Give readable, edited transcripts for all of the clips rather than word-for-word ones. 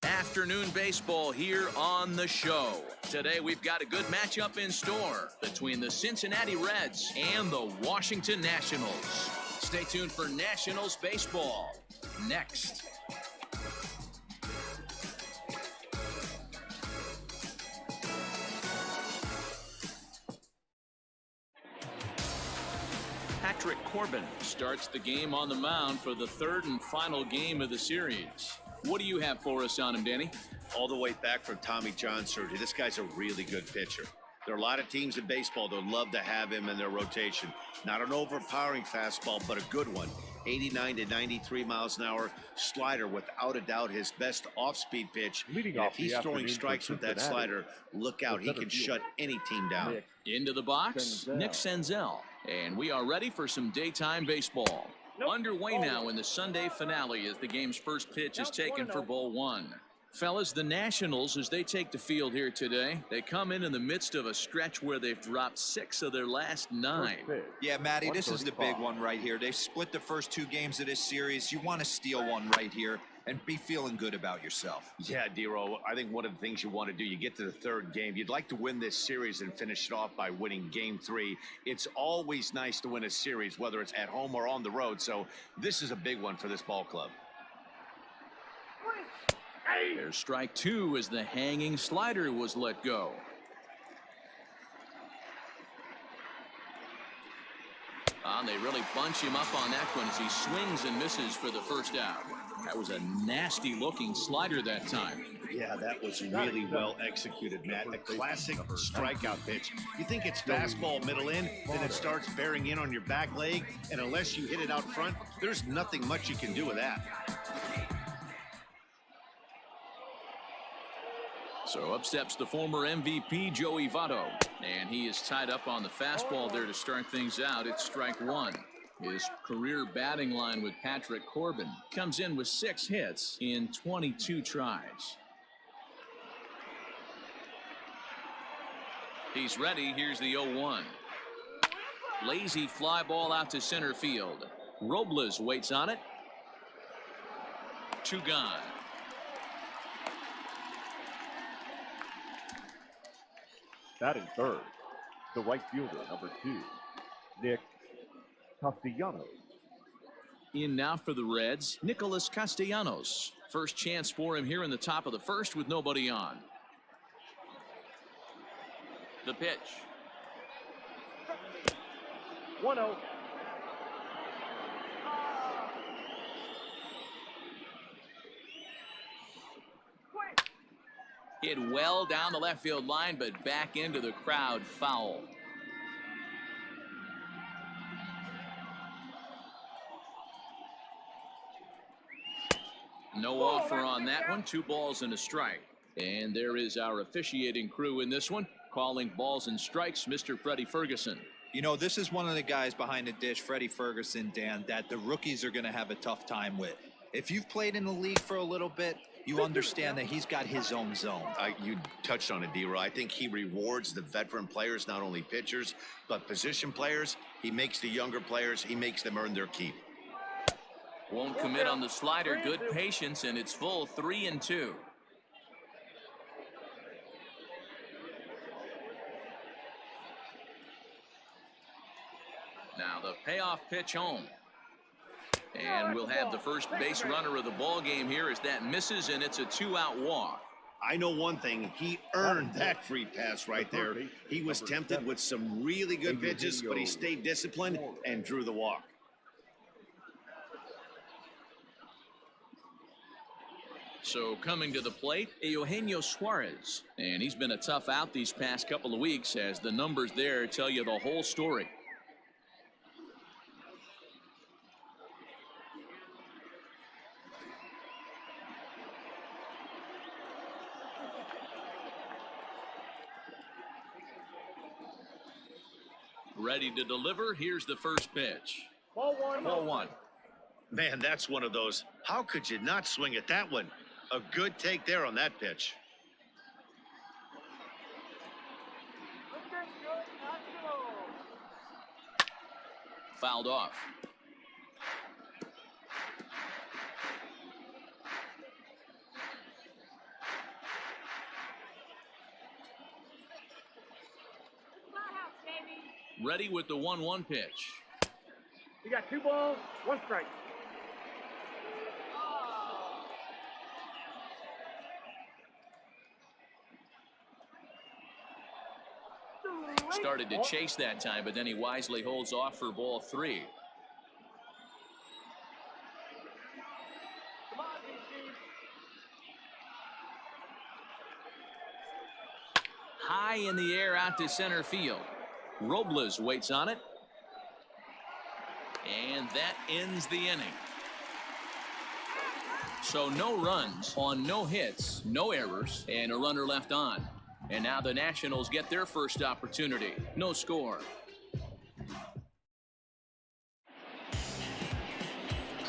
Afternoon baseball here on the show. Today we've got a good matchup in store between the Cincinnati Reds and the Washington Nationals. Stay tuned for Nationals baseball next. Patrick Corbin starts the game on the mound for the third and final game of the series. What do you have for us on him, Danny? All the way back from Tommy John surgery, this guy's a really good pitcher. There are a lot of teams in baseball that would love to have him in their rotation. Not an overpowering fastball, but a good one. 89 to 93 miles an hour slider, without a doubt his best off-speed pitch. And if he's throwing strikes with that slider, look out. He can shut any team down. Into the box, Nick Senzel. And we are ready for some daytime baseball. Underway now in the Sunday finale as the game's first pitch is taken for ball one. Fellas, the Nationals, as they take the field here today, they come in the midst of a stretch where they've dropped 6 of their last 9. Yeah, Matty, this is the big one right here. They've split the first 2 games of this series. You want to steal one right here and be feeling good about yourself. Yeah, Dero, I think one of the things you want to do, you get to the third game, you'd like to win this series and finish it off by winning game 3. It's always nice to win a series, whether it's at home or on the road, so this is a big one for this ball club. There's strike 2 as the hanging slider was let go. They really bunch him up on that one as he swings and misses for the first out. That was a nasty looking slider that time. Yeah, that was really well executed, Matt. A classic strikeout pitch. You think it's fastball middle in, then it starts bearing in on your back leg, and unless you hit it out front, there's nothing much you can do with that. So up steps the former MVP Joey Votto, and he is tied up on the fastball there to start things out. It's strike 1. His career batting line with Patrick Corbin comes in with 6 hits in 22 tries. He's ready. Here's the 0-1. Lazy fly ball out to center field. Robles waits on it. 2 gone. Batting third, the right fielder, number 2, Nick Castellanos. In now for the Reds, Nicholas Castellanos. First chance for him here in the top of the first with nobody on. The pitch. 1-0. Hit well down the left field line, but back into the crowd, foul. No offer on that one. 2 balls and a strike. And there is our officiating crew in this one, calling balls and strikes, Mr. Freddie Ferguson. You know, this is one of the guys behind the dish, Freddie Ferguson, Dan, that the rookies are going to have a tough time with. If you've played in the league for a little bit, you understand that he's got his own zone. You touched on it, D-Roy. I think he rewards the veteran players, not only pitchers, but position players. He makes the younger players, he makes them earn their keep. Won't commit on the slider. Good patience, and it's full 3-2. Now the payoff pitch home. And we'll have the first base runner of the ball game here as that misses, and it's a 2-out walk. I know one thing. He earned that free pass right there. He was tempted with some really good pitches, but he stayed disciplined and drew the walk. So coming to the plate, Eugenio Suarez. And he's been a tough out these past couple of weeks as the numbers there tell you the whole story. Ready to deliver. Here's the first pitch. Ball 1. Ball 1. Man, that's one of those. How could you not swing at that one? A good take there on that pitch. Fouled off. Ready with the 1-1 pitch. You got 2 balls, 1 strike. Started to chase that time, but then he wisely holds off for ball 3. High in the air out to center field. Robles waits on it. And that ends the inning. So no runs on no hits, no errors, and a runner left on. And now the Nationals get their first opportunity. No score.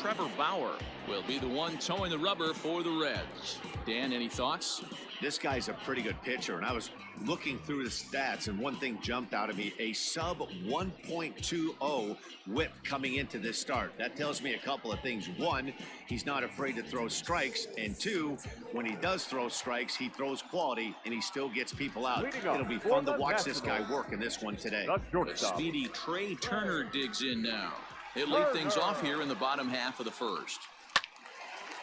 Trevor Bauer will be the one towing the rubber for the Reds. Dan, any thoughts? This guy's a pretty good pitcher, and I was looking through the stats, and one thing jumped out at me: a sub 1.20 whip coming into this start. That tells me a couple of things. One, he's not afraid to throw strikes, and two, when he does throw strikes, he throws quality, and he still gets people out. It'll be fun to watch this guy work in this one today. The speedy Trey Turner digs in now. He'll lead things off here in the bottom half of the first.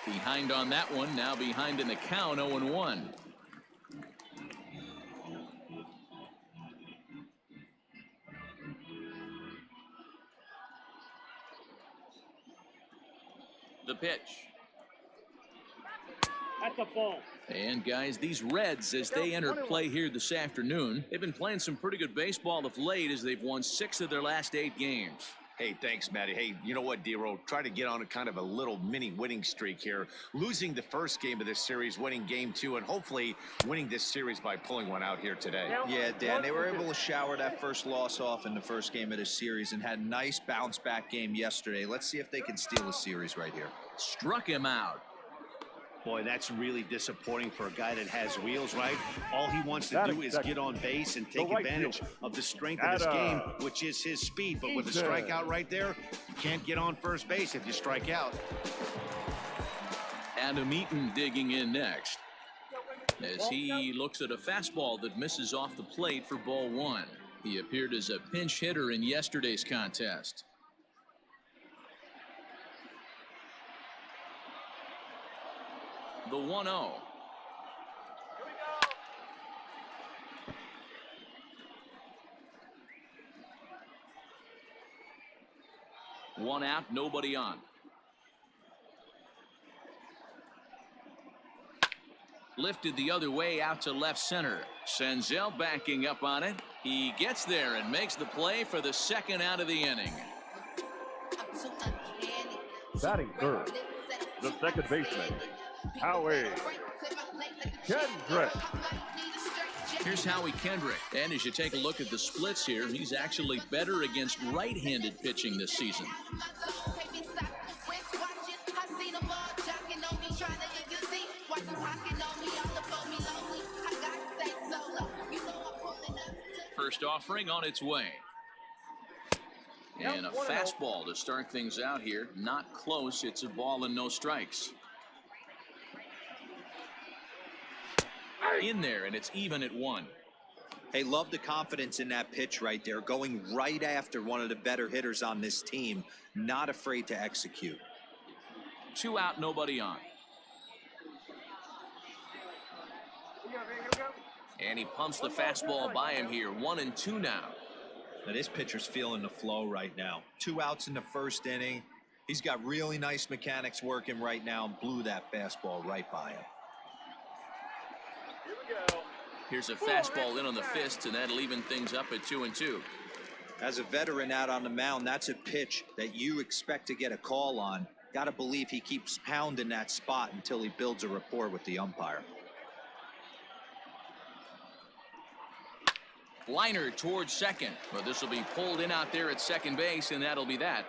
Behind on that one, now behind in the count, 0-1. The pitch. That's a ball. And guys, these Reds, as they enter play here this afternoon, they've been playing some pretty good baseball of late as they've won 6 of their last 8 games. Hey, thanks, Matty. Hey, you know what, D-Roll? Try to get on a kind of a little mini winning streak here. Losing the first game of this series, winning game 2, and hopefully winning this series by pulling one out here today. Yeah, Dan, they were able to shower that first loss off in the first game of this series and had a nice bounce-back game yesterday. Let's see if they can steal the series right here. Struck him out. Boy, that's really disappointing for a guy that has wheels, right? All he wants to do is get on base and take advantage of the strength of his game, which is his speed. But with a strikeout right there, you can't get on first base if you strike out. Adam Eaton digging in next as he looks at a fastball that misses off the plate for ball 1. He appeared as a pinch hitter in yesterday's contest. The 1-0. 1 out, nobody on. Lifted the other way out to left center. Senzel backing up on it. He gets there and makes the play for the 2nd out of the inning. Batting third, the second baseman, Howie Kendrick. Here's Howie Kendrick. And as you take a look at the splits here, he's actually better against right-handed pitching this season. First offering on its way. And a fastball to start things out here. Not close. It's a ball and no strikes. In there, and it's even at 1. Hey, love the confidence in that pitch right there. Going right after one of the better hitters on this team. Not afraid to execute. 2 out, nobody on. And he pumps the fastball by him here. 1-2 now. Now this pitcher's feeling the flow right now. 2 outs in the first inning. He's got really nice mechanics working right now and blew that fastball right by him. Here's a fastball in on the fist, and that'll even things up at 2-2. As a veteran out on the mound, that's a pitch that you expect to get a call on. Got to believe he keeps pounding that spot until he builds a rapport with the umpire. Liner towards second, but this will be pulled in out there at second base, and that'll be that.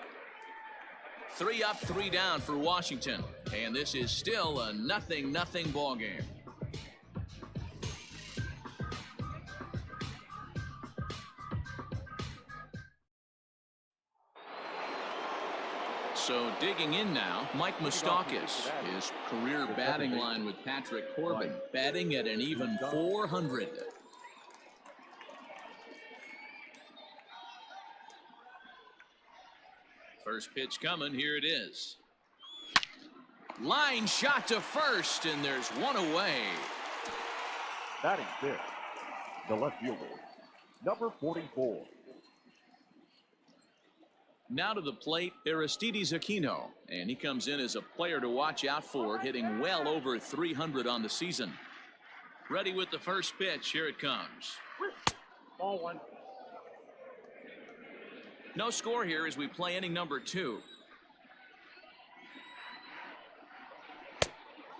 3 up, 3 down for Washington, and this is still a 0-0 ball game. So digging in now, Mike Moustakas, his career batting line with Patrick Corbin, batting at an even .400. First pitch coming. Here it is. Line shot to first, and there's one away. Batting fifth, the left fielder, number 44. Now to the plate, Aristides Aquino, and he comes in as a player to watch out for, hitting well over 300 on the season. Ready with the first pitch. Here it comes. Ball one. No score here as we play inning number 2.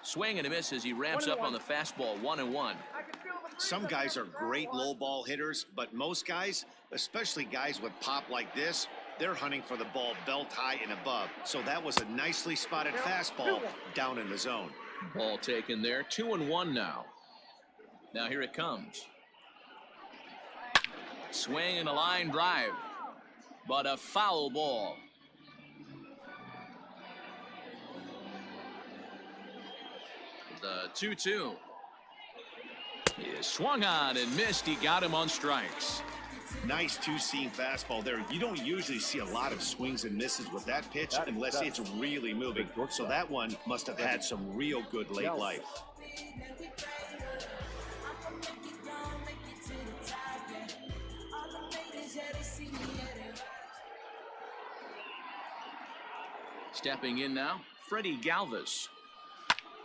Swing and a miss as he ramps up on the fastball. 1-1. Some guys are great low ball hitters, but most guys, especially guys with pop like this, they're hunting for the ball belt high and above. So that was a nicely spotted fastball down in the zone. Ball taken there. 2-1 now. Now here it comes. Swing and a line drive, but a foul ball. The 2-2 is swung on and missed. He got him on strikes. Nice two-seam fastball there. You don't usually see a lot of swings and misses with that pitch unless it's really moving. So that one must have had some real good late life. Stepping in now, Freddie Galvis,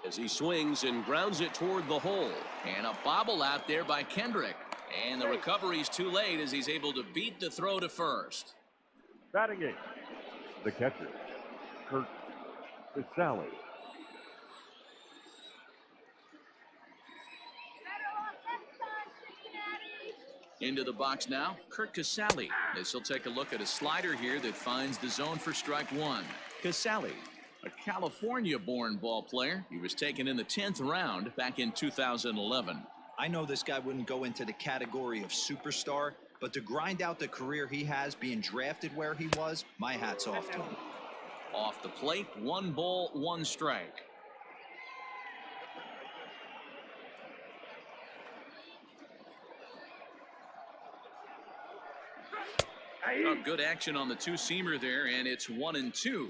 as he swings and grounds it toward the hole. And a bobble out there by Kendrick. And the recovery's too late as he's able to beat the throw to first. Batting eighth, the catcher, Kurt Casale. Into the box now, Kurt Casale, as he'll take a look at a slider here that finds the zone for strike 1. Casale, a California-born ball player. He was taken in the 10th round back in 2011. I know this guy wouldn't go into the category of superstar, but to grind out the career he has being drafted where he was, my hat's off to him. Off the plate, 1 ball, 1 strike. Oh, good action on the two-seamer there, and it's 1-2.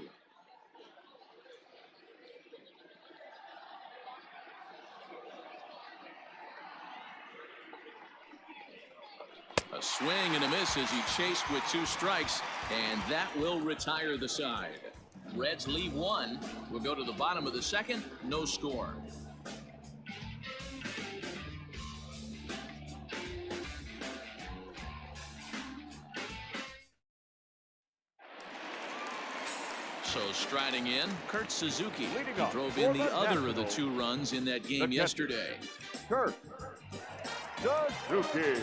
A swing and a miss as he chased with 2 strikes, and that will retire the side. Reds leave 1. We'll go to the bottom of the second. No score. So striding in, Kurt Suzuki. He drove in the other of the 2 runs in that game yesterday. Kurt Suzuki.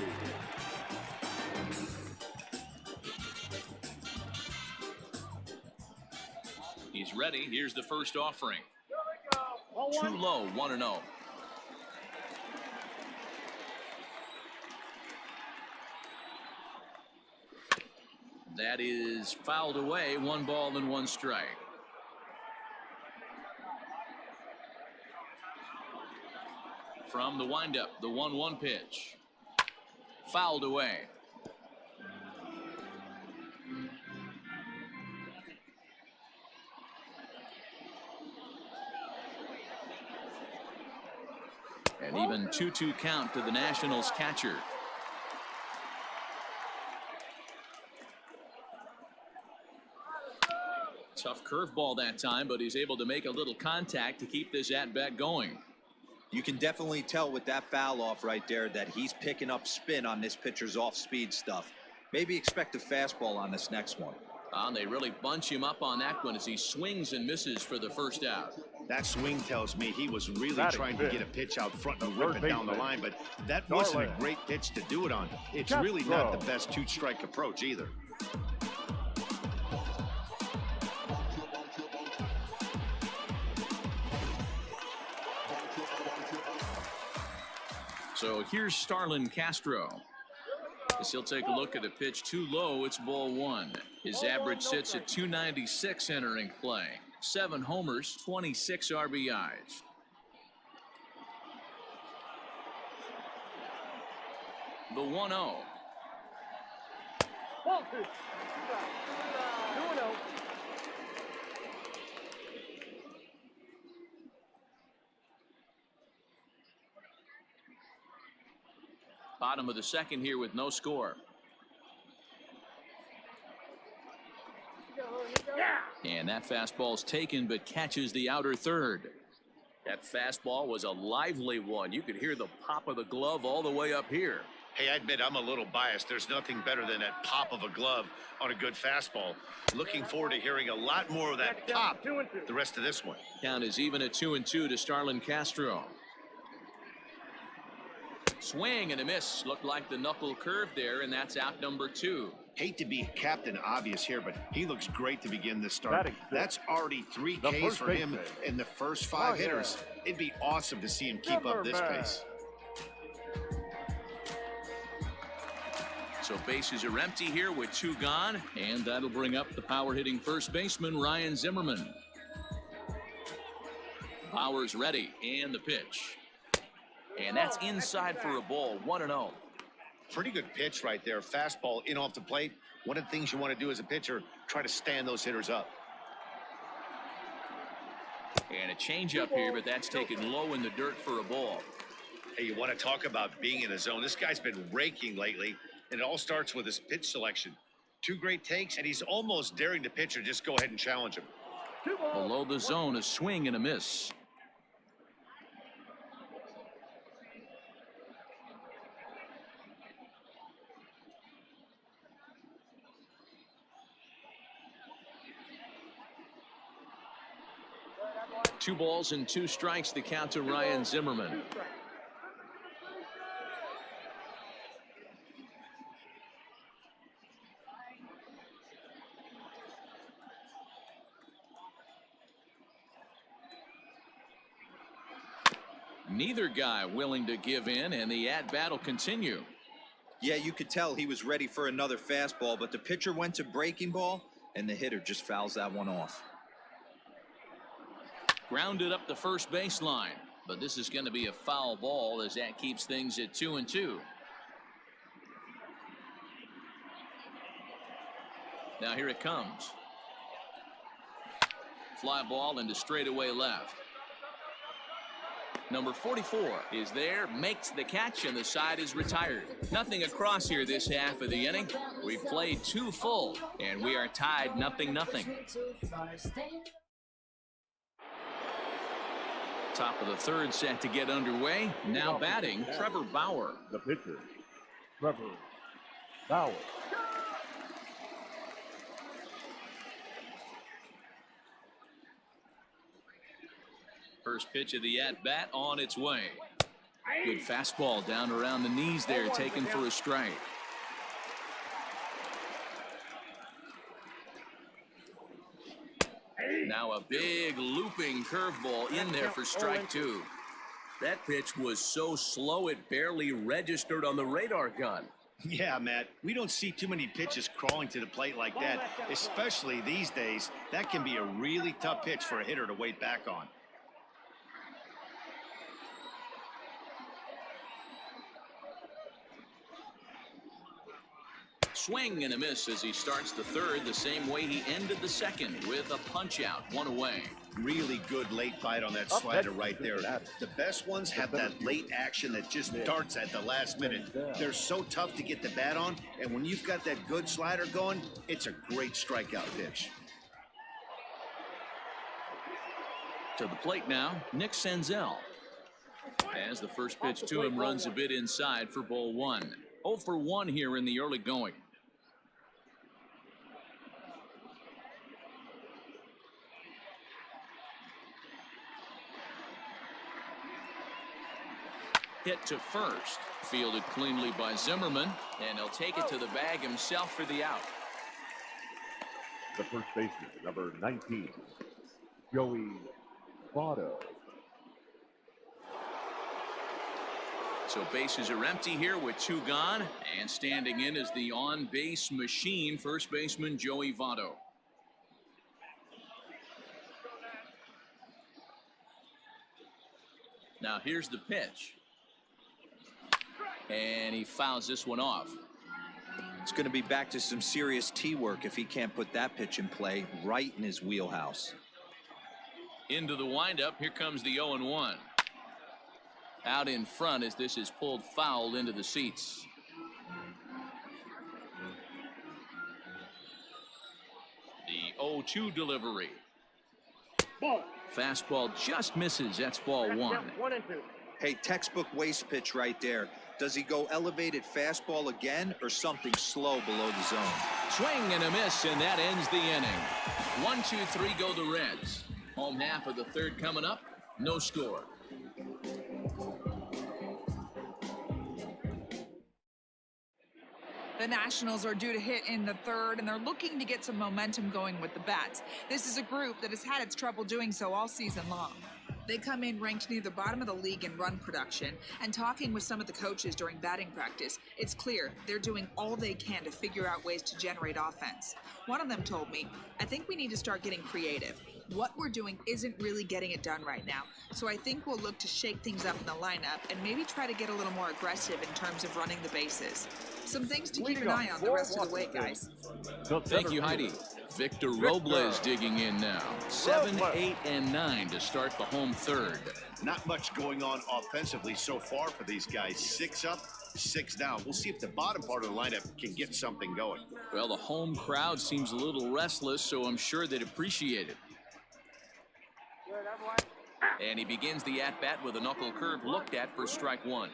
He's ready. Here's the first offering. Too low, 1-0. That is fouled away. 1 ball and 1 strike. From the windup, the 1-1 pitch. Fouled away. An even 2-2 count to the Nationals catcher. Tough curveball that time, but he's able to make a little contact to keep this at-bat going. You can definitely tell with that foul off right there that he's picking up spin on this pitcher's off-speed stuff. Maybe expect a fastball on this next one. They really bunch him up on that one as he swings and misses for the first out. That swing tells me he was really trying to get a pitch out front and rip it down the line, but that wasn't a great pitch to do it on. It's really not the best 2-strike approach either. So here's Starlin Castro. As he'll take a look at a pitch too low, it's ball 1. His average sits at 296 entering play. 7 homers, 26 RBIs. The 1-0. Bottom of the second here with no score. And that fastball's taken but catches the outer third. That fastball was a lively one. You could hear the pop of the glove all the way up here. Hey, I admit I'm a little biased. There's nothing better than that pop of a glove on a good fastball. Looking forward to hearing a lot more of that pop the rest of this one. Count is even at 2-2 to Starlin Castro. Swing and a miss. Looked like the knuckle curve there, and that's out number 2. Hate to be Captain Obvious here, but he looks great to begin this start. That's already 3 Ks for him in the first 5 hitters. It'd be awesome to see him keep up this pace. So bases are empty here with 2 gone, and that'll bring up the power-hitting first baseman, Ryan Zimmerman. Bauer's ready, and the pitch. And that's inside for a ball, 1-0. Pretty good pitch right there. Fastball in off the plate. One of the things you want to do as a pitcher, try to stand those hitters up. And a changeup here, but that's taken low in the dirt for a ball. Hey, you want to talk about being in a zone. This guy's been raking lately, and it all starts with his pitch selection. 2 great takes, and he's almost daring the pitcher just go ahead and challenge him. Below the zone, a swing and a miss. Two balls and 2 strikes, the count to Ryan Zimmerman. Neither guy willing to give in, and the at-bat will continue. Yeah, you could tell he was ready for another fastball, but the pitcher went to breaking ball, and the hitter just fouls that one off. Grounded up the first baseline, but this is going to be a foul ball as that keeps things at 2-2. Now here it comes. Fly ball into straightaway left. Number 44 is there, makes the catch, and the side is retired. Nothing across here this half of the inning. We've played 2 full, and we are tied 0-0. Top of the third set to get underway. Now batting, Trevor Bauer. The pitcher, Trevor Bauer. First pitch of the at-bat on its way. Good fastball down around the knees there, taken for a strike. Now a big looping curveball in there for strike 2. That pitch was so slow it barely registered on the radar gun. Yeah, Matt, we don't see too many pitches crawling to the plate like that, especially these days. That can be a really tough pitch for a hitter to wait back on. Swing and a miss as he starts the third the same way he ended the second, with a punch out, 1 away. Really good late bite on that slider right there. The best ones have that late action that just darts at the last minute. They're so tough to get the bat on, and when you've got that good slider going, it's a great strikeout pitch. To the plate now, Nick Senzel. As the first pitch to him runs a bit inside for ball 1. 0 for 1 here in the early going. Hit to first. Fielded cleanly by Zimmerman, and he'll take it to the bag himself for the out. The first baseman, number 19, Joey Votto. So bases are empty here with 2 gone, and standing in is the on-base machine, first baseman Joey Votto. Now here's the pitch. And he fouls this one off. It's going to be back to some serious tee work if he can't put that pitch in play right in his wheelhouse. Into the windup, here comes the 0-1. out in front as this is pulled foul into the seats. The 0-2 delivery. Ball. Fastball just misses. That's ball one. 1 and 2. Hey, textbook waste pitch right there. Does he go elevated fastball again or something slow below the zone? Swing and a miss, and that ends the inning. 1, 2, 3 go the Reds. Home half of the third coming up. No score. The Nationals are due to hit in the third, and they're looking to get some momentum going with the bats. This is a group that has had its trouble doing so all season long. They come in ranked near the bottom of the league in run production, and talking with some of the coaches during batting practice, it's clear they're doing all they can to figure out ways to generate offense. One of them told me, "I think we need to start getting creative. What we're doing isn't really getting it done right now, so I think we'll look to shake things up in the lineup and maybe try to get a little more aggressive in terms of running the bases." Some things to keep an eye on the rest of the way, guys. Thank you, Heidi. Victor Robles digging in now. 7, 8, and 9 to start the home third. Not much going on offensively so far for these guys. 6 up, 6 down. We'll see if the bottom part of the lineup can get something going. Well, the home crowd seems a little restless, so I'm sure they'd appreciate it. And he begins the at-bat with a knuckle curve looked at for strike one.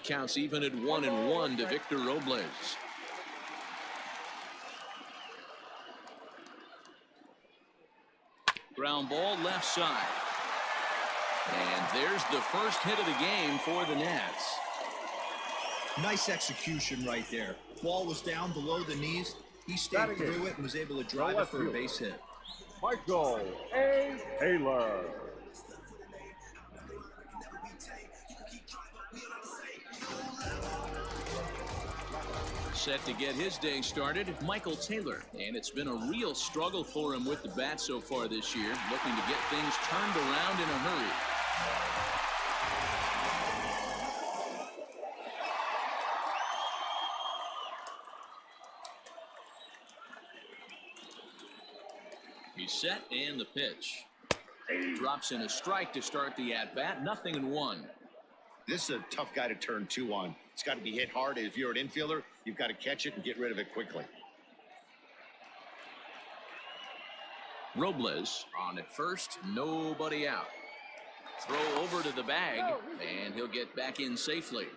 Counts even at 1-1 to Victor Robles. Ground ball left side. And there's the first hit of the game for the Nats. Nice execution right there. Ball was down below the knees. He stayed through it and was able to drive it for a base hit. Michael A. Taylor. Set to get his day started, Michael Taylor. And it's been a real struggle for him with the bat so far this year, looking to get things turned around in a hurry. He's set, and the pitch. Drops in a strike to start the at-bat, 0-1. This is a tough guy to turn 2 on. It's got to be hit hard. If you're an infielder, you've got to catch it and get rid of it quickly. Robles on at first, nobody out. Throw over to the bag, and he'll get back in safely.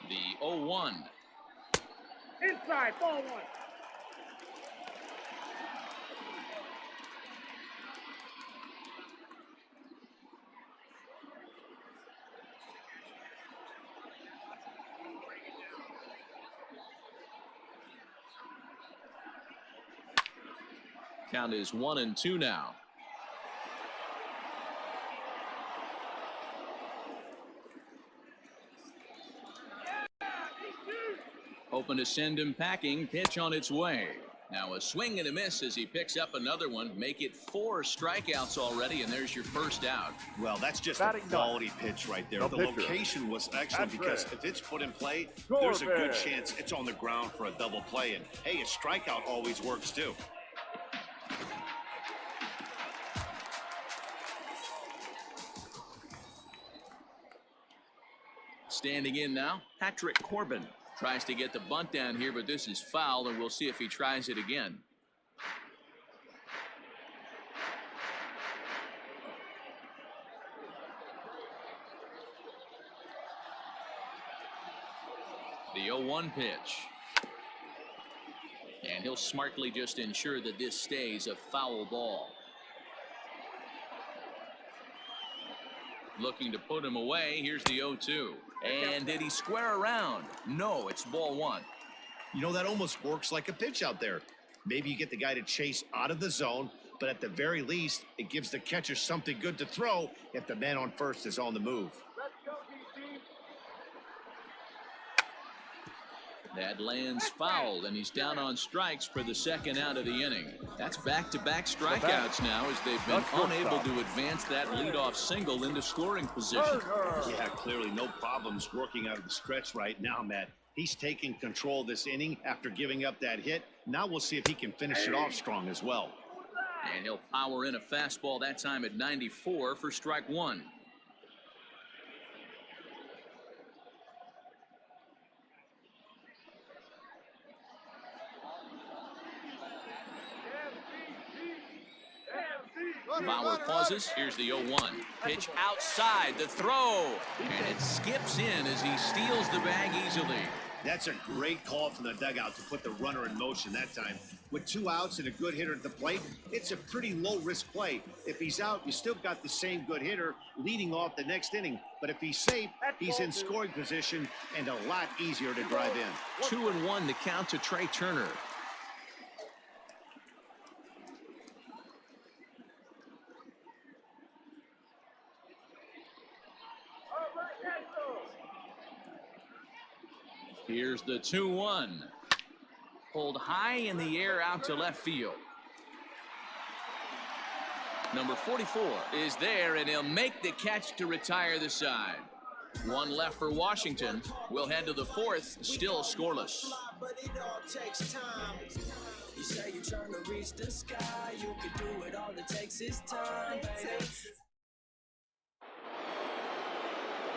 The 0-1. Inside, ball 1. Count is 1-2 now. Hoping to send him packing. Pitch on its way. Now a swing and a miss as he picks up another one. Make it 4 strikeouts already, and there's your first out. Well, that's just a quality pitch right there. The location was excellent because if it's put in play, there's a good chance it's on the ground for a double play. And hey, a strikeout always works too. Standing in now, Patrick Corbin. Tries to get the bunt down here, but this is foul, and we'll see if he tries it again. The 0-1 pitch. And he'll smartly just ensure that this stays a foul ball. Looking to put him away. Here's the 0-2. And did he square around? No, it's ball 1. You know, that almost works like a pitch out there. Maybe you get the guy to chase out of the zone, but at the very least, it gives the catcher something good to throw if the man on first is on the move. That lands foul, and he's down on strikes for the second out of the inning. That's back-to-back strikeouts now as they've been unable to advance that leadoff single into scoring position. Yeah, clearly no problems working out of the stretch right now, Matt. He's taking control this inning after giving up that hit. Now we'll see if he can finish it off strong as well. And he'll power in a fastball that time at 94 for strike one. Bauer pauses. Here's the 0-1. Pitch outside the throw. And it skips in as he steals the bag easily. That's a great call from the dugout to put the runner in motion that time. With 2 outs and a good hitter at the plate, it's a pretty low-risk play. If he's out, you still got the same good hitter leading off the next inning. But if he's safe, he's in scoring position and a lot easier to drive in. 2-1 to count to Trey Turner. Here's the 2-1. Pulled high in the air out to left field. Number 44 is there, and he'll make the catch to retire the side. One left for Washington. We'll head to the fourth, still scoreless. You say you're trying to reach the sky. You can do it, all it takes is time, baby.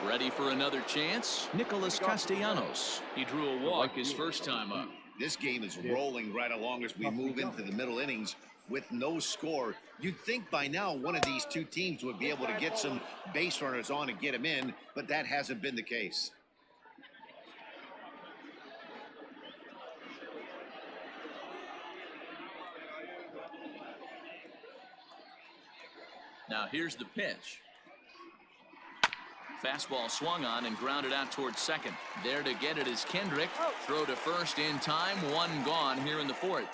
Ready for another chance? Nicholas Castellanos. He drew a walk his first time up. This game is rolling right along as we move into the middle innings with no score. You'd think by now one of these two teams would be able to get some base runners on and get them in, but that hasn't been the case. Now here's the pitch. Fastball swung on and grounded out towards second. There to get it is Kendrick. Throw to first in time. One gone here in the fourth.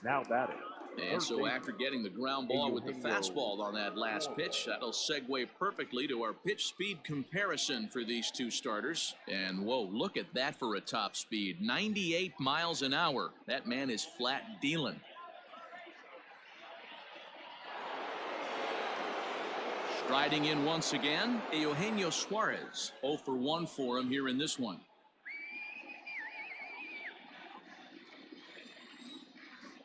Now batting. And so after getting the ground ball with the fastball on that last pitch, that'll segue perfectly to our pitch speed comparison for these two starters. And whoa, look at that for a top speed. 98 miles an hour. That man is flat dealing. Riding in once again, Eugenio Suarez. 0 for 1 for him here in this one.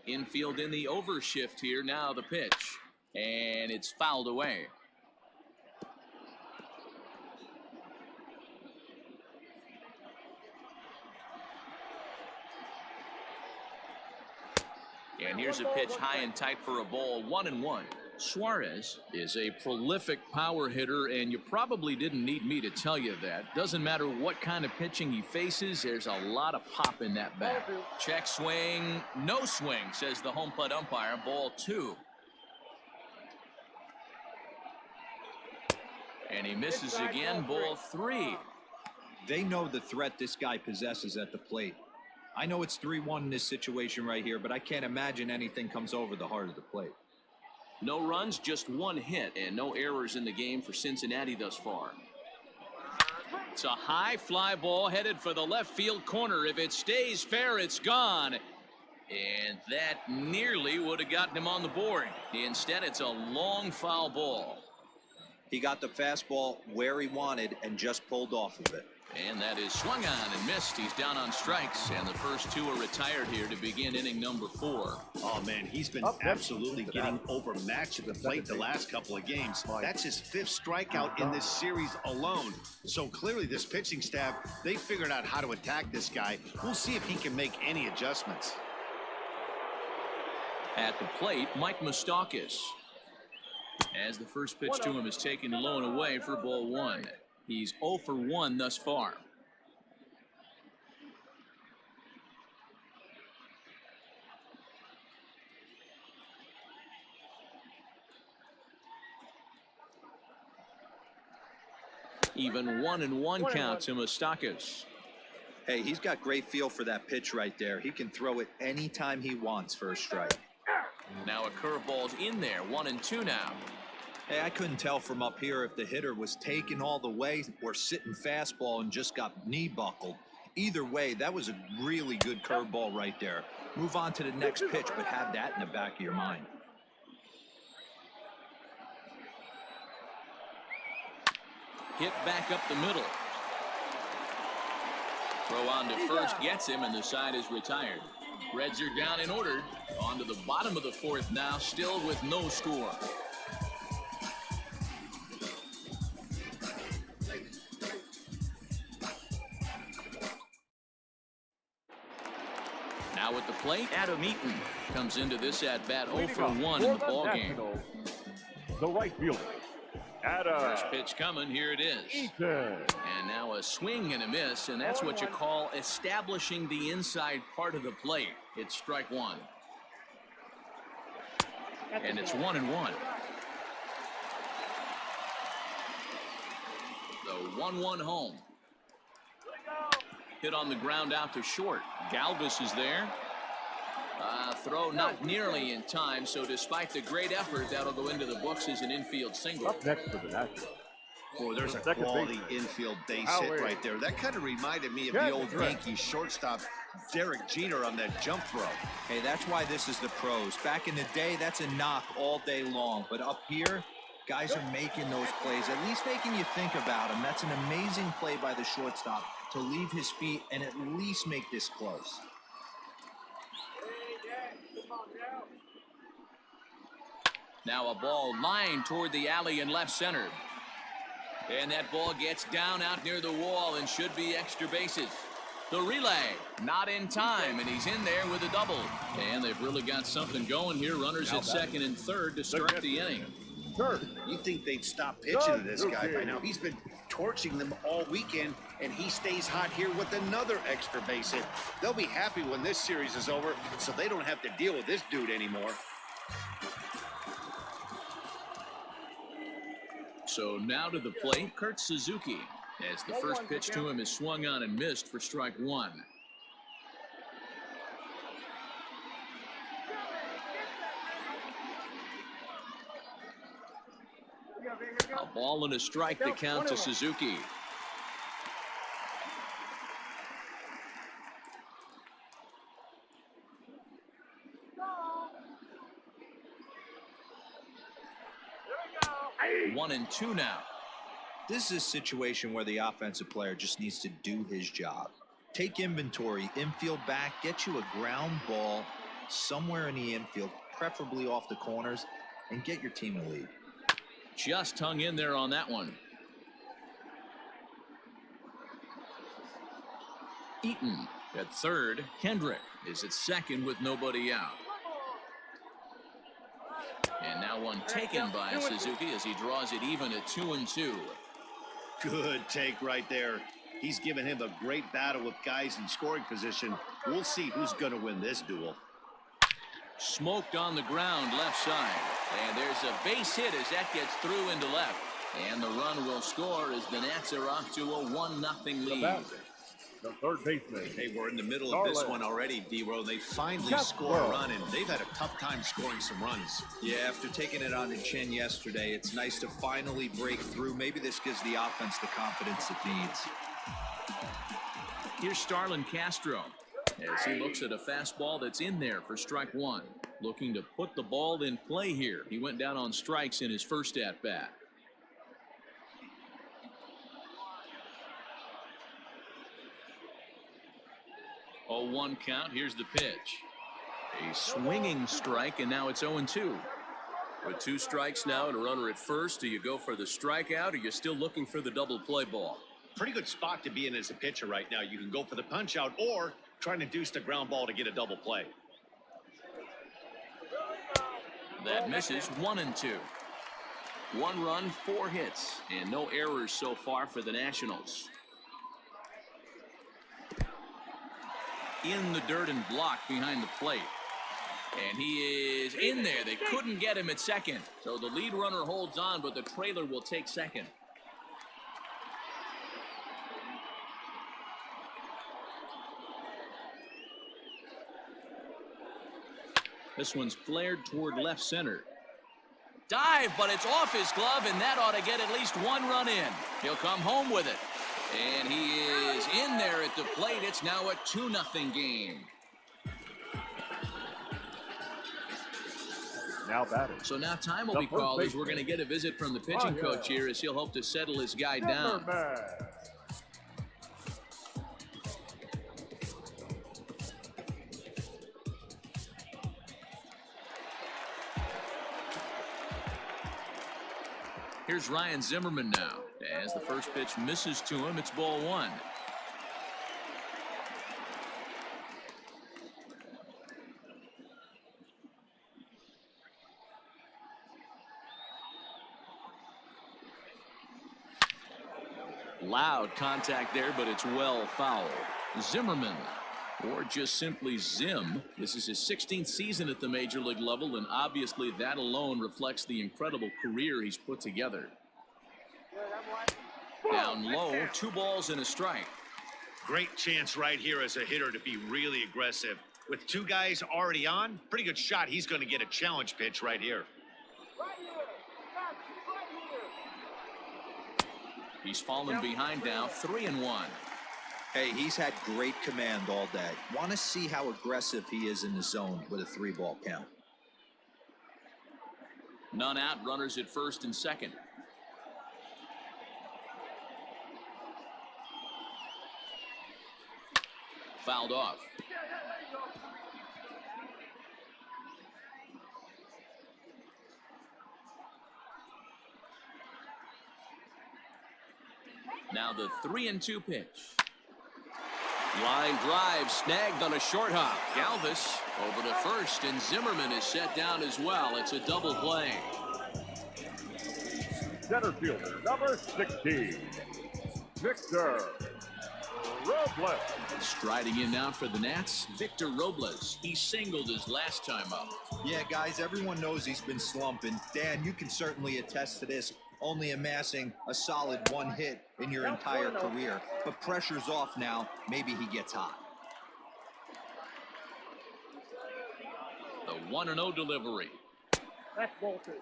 Infield in the overshift here. Now the pitch. And it's fouled away. And here's a pitch high and tight for a ball. 1-1. Suarez is a prolific power hitter, and you probably didn't need me to tell you that. Doesn't matter what kind of pitching he faces, there's a lot of pop in that bat. Check swing, no swing, says the home plate umpire. Ball 2. And he misses again. Ball 3. They know the threat this guy possesses at the plate. I know it's 3-1 in this situation right here, but I can't imagine anything comes over the heart of the plate. No runs, just 1 hit, and no errors in the game for Cincinnati thus far. It's a high fly ball headed for the left field corner. If it stays fair, it's gone. And that nearly would have gotten him on the board. Instead, it's a long foul ball. He got the fastball where he wanted and just pulled off of it. And that is swung on and missed. He's down on strikes, and the first 2 are retired here to begin inning number 4. Oh, man, he's been absolutely getting overmatched at the plate the last couple of games. That's his 5th strikeout in this series alone. So clearly this pitching staff, they figured out how to attack this guy. We'll see if he can make any adjustments. At the plate, Mike Moustakas. As the first pitch to him is taken low and away for ball 1. He's 0 for 1 thus far. Even 1-1 count to Moustakas. Hey, he's got great feel for that pitch right there. He can throw it anytime he wants for a strike. Now a curveball's in there. 1-2 now. Hey, I couldn't tell from up here if the hitter was taking all the way or sitting fastball and just got knee buckled. Either way, that was a really good curveball right there. Move on to the next pitch, but have that in the back of your mind. Hit back up the middle. Throw on to first gets him, and the side is retired. Reds are down and ordered. On to the bottom of the fourth now, still with no score. Now at the plate, Adam Eaton comes into this at bat 0 for 1 in the ball game. The right fielder, Adam. First pitch coming, here it is. Eaton. And now a swing and a miss, and that's what you call establishing the inside part of the plate. It's strike one. And it's 1-1. The 1-1 home. Hit on the ground out to short. Galvis is there. Throw not nearly in time, so despite the great effort, that'll go into the books as an infield single. Up next for the Nationals. Oh, there's a quality infield base hit right there. That kind of reminded me of the old Yankees shortstop Derek Jeter on that jump throw. Hey, that's why this is the pros. Back in the day, that's a knock all day long. But up here, guys are making those plays, at least making you think about them. That's an amazing play by the shortstop to leave his feet and at least make this close. Now a ball lined toward the alley in left center. And that ball gets down out near the wall and should be extra bases. The relay, not in time, and he's in there with a double. And they've really got something going here. Runners at second and third to start the inning. You think they'd stop pitching to this guy by now? He's been torching them all weekend, and he stays hot here with another extra base hit. They'll be happy when this series is over, so they don't have to deal with this dude anymore. So now to the plate, Kurt Suzuki, as the first pitch to him is swung on and missed for strike one. A ball and a strike to count to Suzuki. One and two now. This is a situation where the offensive player just needs to do his job. Take inventory, infield back, get you a ground ball somewhere in the infield, preferably off the corners, and get your team a lead. Just hung in there on that one. Eaton at third. Kendrick is at second with nobody out. And now one taken by Suzuki as he draws it even at 2-2. Good take right there. He's given him a great battle with guys in scoring position. We'll see who's going to win this duel. Smoked on the ground left side. And there's a base hit as that gets through into left. And the run will score as the Nats are off to a 1-0 lead. The third baseman. Hey, we're in the middle of this one already, D-Row. They finally score a run, and they've had a tough time scoring some runs. Yeah, after taking it on the chin yesterday, it's nice to finally break through. Maybe this gives the offense the confidence it needs. Here's Starlin Castro as he looks at a fastball that's in there for strike one. Looking to put the ball in play here. He went down on strikes in his first at-bat. 0-1 count. Here's the pitch. A swinging strike, and now it's 0-2. With two strikes now and a runner at first, do you go for the strikeout, or you're still looking for the double play ball? Pretty good spot to be in as a pitcher right now. You can go for the punch out or try to deuce the ground ball to get a double play. That misses. 1-2. One run, 4 hits, and no errors so far for the Nationals. In the dirt and blocked behind the plate. And he is in there. They couldn't get him at second. So the lead runner holds on, but the trailer will take second. This one's flared toward left center. Dive, but it's off his glove, and that ought to get at least one run in. He'll come home with it. And he is in there at the plate. It's now a 2-0 game. Now batting. So now time will be called as we're going to get a visit from the pitching coach here as he'll hope to settle his guy down. Here's Ryan Zimmerman now. As the first pitch misses to him, it's ball 1. Loud contact there, but it's well fouled. Zimmerman, or just simply Zim. This is his 16th season at the major league level, and obviously that alone reflects the incredible career he's put together. Down low, 2 balls and a strike. Great chance right here as a hitter to be really aggressive. With 2 guys already on, pretty good shot. He's going to get a challenge pitch right here. He's fallen behind now, 3-1. Hey, he's had great command all day. Want to see how aggressive he is in the zone with a 3-ball count. None out, runners at first and second. Fouled off. Now the 3-2 pitch. Line drive snagged on a short hop. Galvis over to first, and Zimmerman is set down as well. It's a double play. Center fielder, number 16, Victor Robles. Striding in now for the Nats, Victor Robles. He singled his last time up. Yeah, guys, everyone knows he's been slumping. Dan, you can certainly attest to this. Only amassing a solid 1 hit in your entire career. But pressure's off now. Maybe he gets hot. The 1-0 delivery. That's ball 2.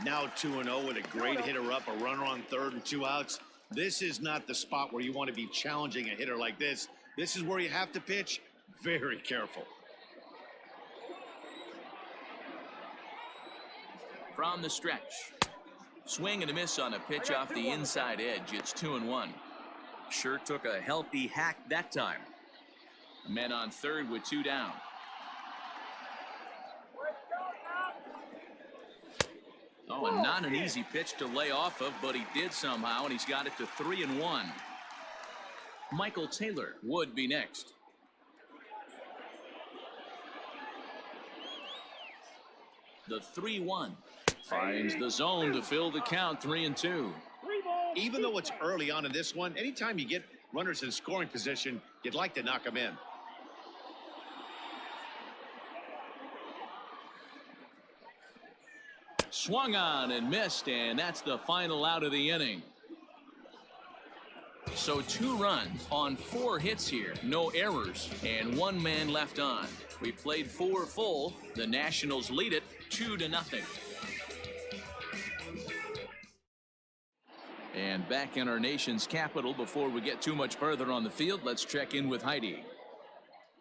Now 2-0 with a great hitter up, a runner on third and 2 outs. This is not the spot where you want to be challenging a hitter like this. This is where you have to pitch very careful. From the stretch. Swing and a miss on a pitch off the inside edge. It's 2-1. Sure took a healthy hack that time. Men on third with 2 down. Oh, and not an easy pitch to lay off of, but he did somehow, and he's got it to 3-1. Michael Taylor would be next. The 3-1. Finds the zone to fill the count, 3-2. Even though it's early on in this one, anytime you get runners in scoring position, you'd like to knock them in. Swung on and missed, and that's the final out of the inning. So 2 runs on 4 hits here, no errors, and 1 man left on. We played 4 full. The Nationals lead it 2-0. And back in our nation's capital, before we get too much further on the field, let's check in with Heidi.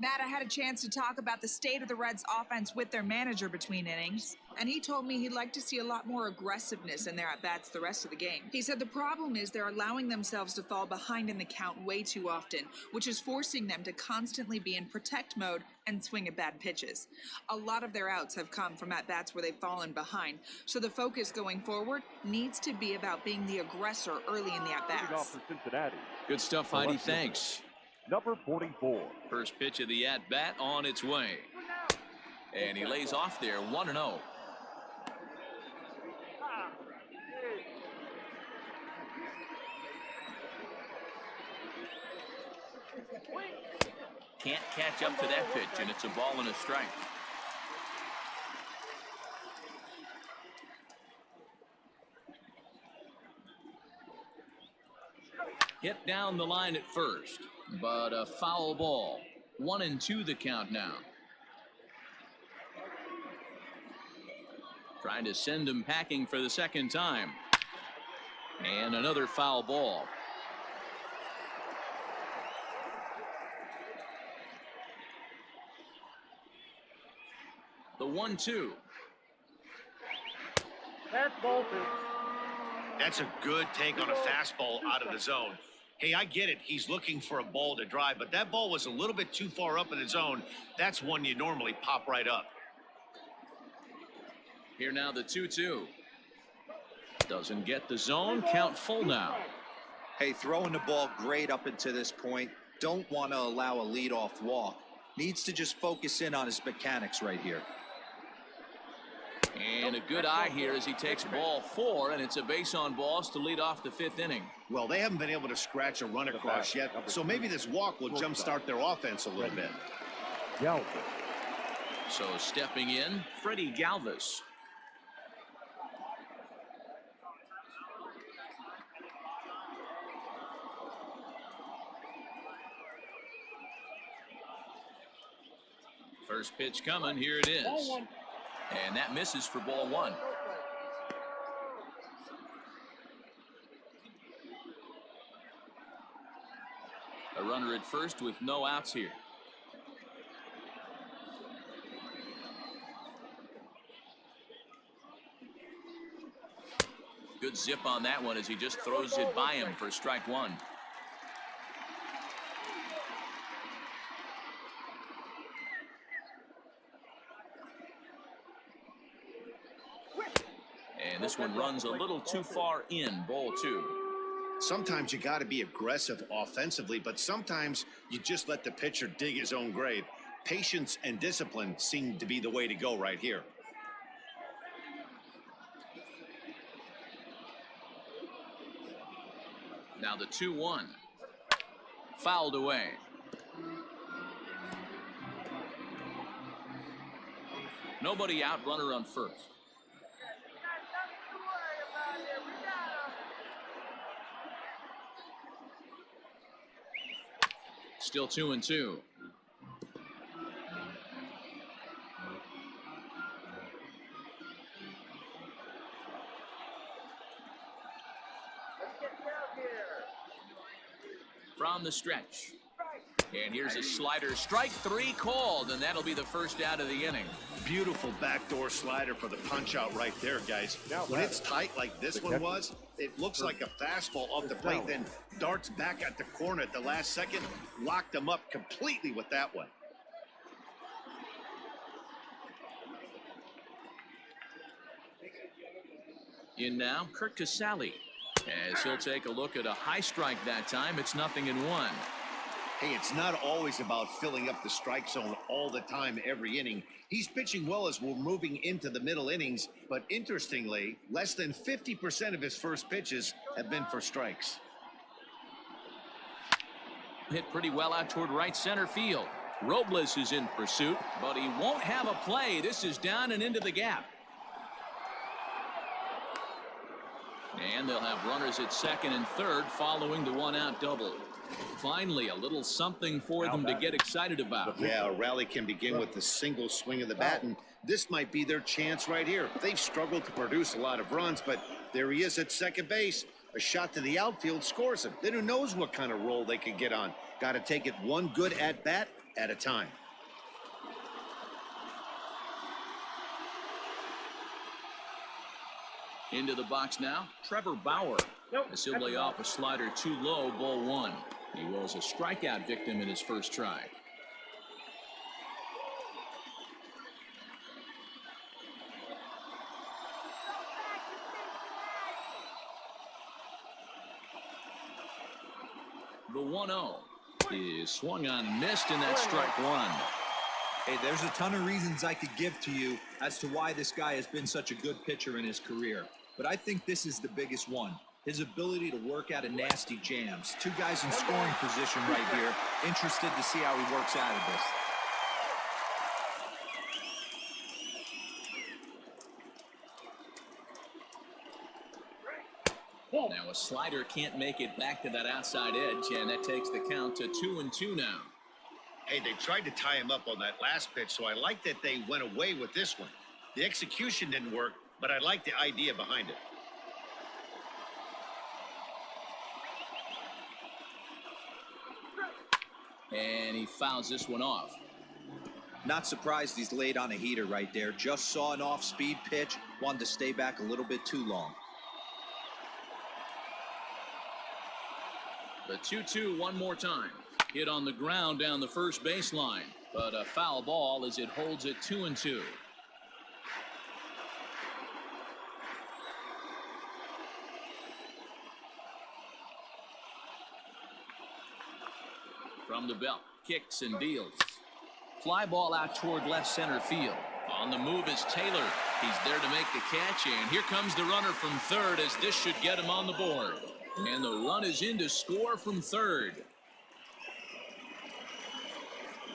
Matt, I had a chance to talk about the state of the Reds offense with their manager between innings, and he told me he'd like to see a lot more aggressiveness in their at-bats the rest of the game. He said the problem is they're allowing themselves to fall behind in the count way too often, which is forcing them to constantly be in protect mode and swing at bad pitches. A lot of their outs have come from at-bats where they've fallen behind, so the focus going forward needs to be about being the aggressor early in the at-bats. For Cincinnati. Good stuff, Heidi. Thanks. Number 44. First pitch of the at-bat on its way. And he lays off there, 1-0. Can't catch up to that pitch, and it's a ball and a strike. Hit down the line at first, but a foul ball. 1-2 the count now. Trying to send him packing for the second time. And another foul ball. The 1-2. That's ball two. That's a good take on a fastball out of the zone. Hey, I get it. He's looking for a ball to drive, but that ball was a little bit too far up in the zone. That's one you normally pop right up. Here now the 2-2. Doesn't get the zone. Count full now. Hey, throwing the ball great up until this point. Don't want to allow a leadoff walk. Needs to just focus in on his mechanics right here. And a good eye here as he takes ball 4, and it's a base on balls to lead off the 5th inning. Well, they haven't been able to scratch a run across yet, so maybe this walk will jumpstart their offense a little bit. Galvin. So stepping in, Freddie Galvis. First pitch coming. Here it is. And that misses for ball 1. A runner at first with no outs here. Good zip on that one as he just throws it by him for strike 1. And this one runs a little too far in, ball 2. Sometimes you got to be aggressive offensively, but sometimes you just let the pitcher dig his own grave. Patience and discipline seem to be the way to go right here. Now the 2-1. Fouled away. Nobody out, runner on first. Still 2-2. From the stretch. And here's a slider. Strike 3 called, and that'll be the first out of the inning. Beautiful backdoor slider for the punch out right there, guys. When it's tight like this one was, it looks like a fastball off the plate, then darts back at the corner at the last second. Locked them up completely with that one. In now, Kurt Casale. As he'll take a look at a high strike that time. It's 0-1. Hey, it's not always about filling up the strike zone all the time, every inning. He's pitching well as we're moving into the middle innings, but interestingly, less than 50% of his first pitches have been for strikes. Hit pretty well out toward right center field. Robles is in pursuit, but he won't have a play. This is down and into the gap. And they'll have runners at second and third following the one-out double. Finally, a little something for them to get excited about. Yeah, a rally can begin with a single swing of the bat, and this might be their chance right here. They've struggled to produce a lot of runs, but there he is at second base. A shot to the outfield scores him. Then who knows what kind of roll they could get on. Got to take it one good at-bat at a time. Into the box now, Trevor Bauer. As he'll lay off a slider too low, ball 1. He was a strikeout victim in his first try. The 1-0 is swung on and missed, and that's strike 1. Hey, there's a ton of reasons I could give to you as to why this guy has been such a good pitcher in his career. But I think this is the biggest one. His ability to work out of nasty jams. Two guys in scoring position right here. Interested to see how he works out of this. Now a slider can't make it back to that outside edge, and that takes the count to 2-2 now. Hey, they tried to tie him up on that last pitch, so I like that they went away with this one. The execution didn't work, but I like the idea behind it. And he fouls this one off. Not surprised he's laid on a heater right there. Just saw an off-speed pitch. Wanted to stay back a little bit too long. The 2-2 one more time. Hit on the ground down the first baseline, but a foul ball as it holds it 2-2. From the belt, kicks and deals. Fly ball out toward left center field. On the move is Taylor. He's there to make the catch, and here comes the runner from third as this should get him on the board. And the run is in to score from third.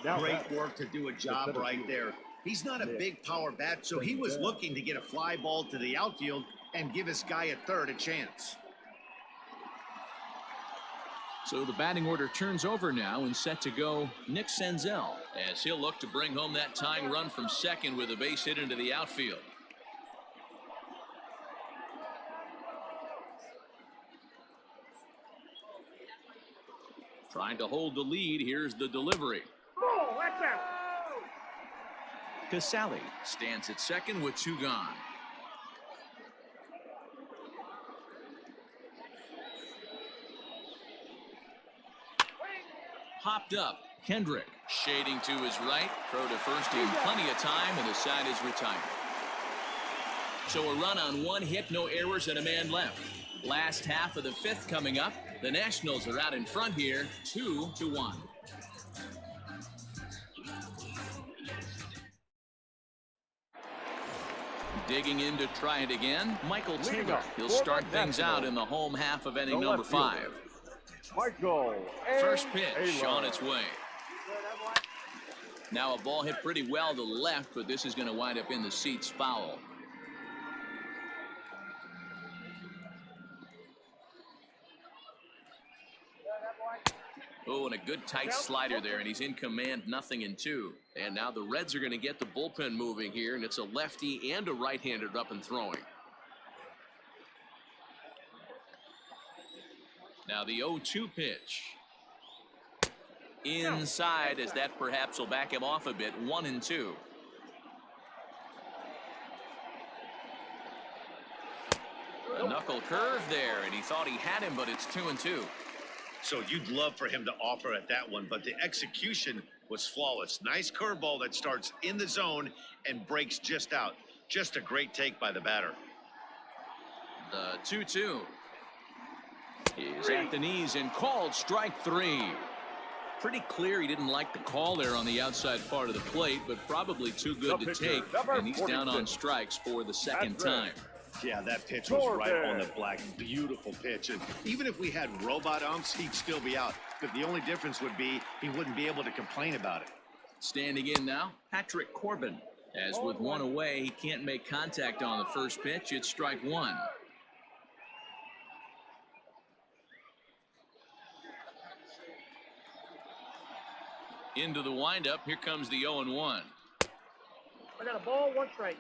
Great work to do a job right there. He's not a big power bat, so he was looking to get a fly ball to the outfield and give his guy at third a chance. So the batting order turns over now and set to go Nick Senzel as he'll look to bring home that tying run from second with a base hit into the outfield. Trying to hold the lead. Here's the delivery. Oh, that's out. Casale stands at second with two gone. Hopped up. Kendrick shading to his right. Throw to first in plenty of time, and the side is retired. So a run on one hit, no errors, and a man left. Last half of the fifth coming up. The Nationals are out in front here, 2-1. Digging in to try it again, Michael Taylor. He'll start things out in the home half of inning number 5. Michael First pitch on its way. Now a ball hit pretty well to left, but this is going to wind up in the seats foul. Oh, and a good tight slider there, and he's in command, 0-2. And now the Reds are going to get the bullpen moving here, and it's a lefty and a right-hander up and throwing. Now the 0-2 pitch. Inside, as that perhaps will back him off a bit, 1-2. A knuckle curve there, and he thought he had him, but it's 2-2. So you'd love for him to offer at that one, but the execution was flawless. Nice curveball that starts in the zone and breaks just out. Just a great take by the batter. The 2-2. He's at the knees and called strike 3. Pretty clear he didn't like the call there on the outside part of the plate, but probably too good to take, and he's down on strikes for the second time. Yeah, that pitch was right on the black. Beautiful pitch. And even if we had robot umps, he'd still be out. But the only difference would be he wouldn't be able to complain about it. Standing in now, Patrick Corbin. As with one away, he can't make contact on the first pitch. It's strike 1. Into the windup. Here comes the 0-1. I got a ball, 1 strike.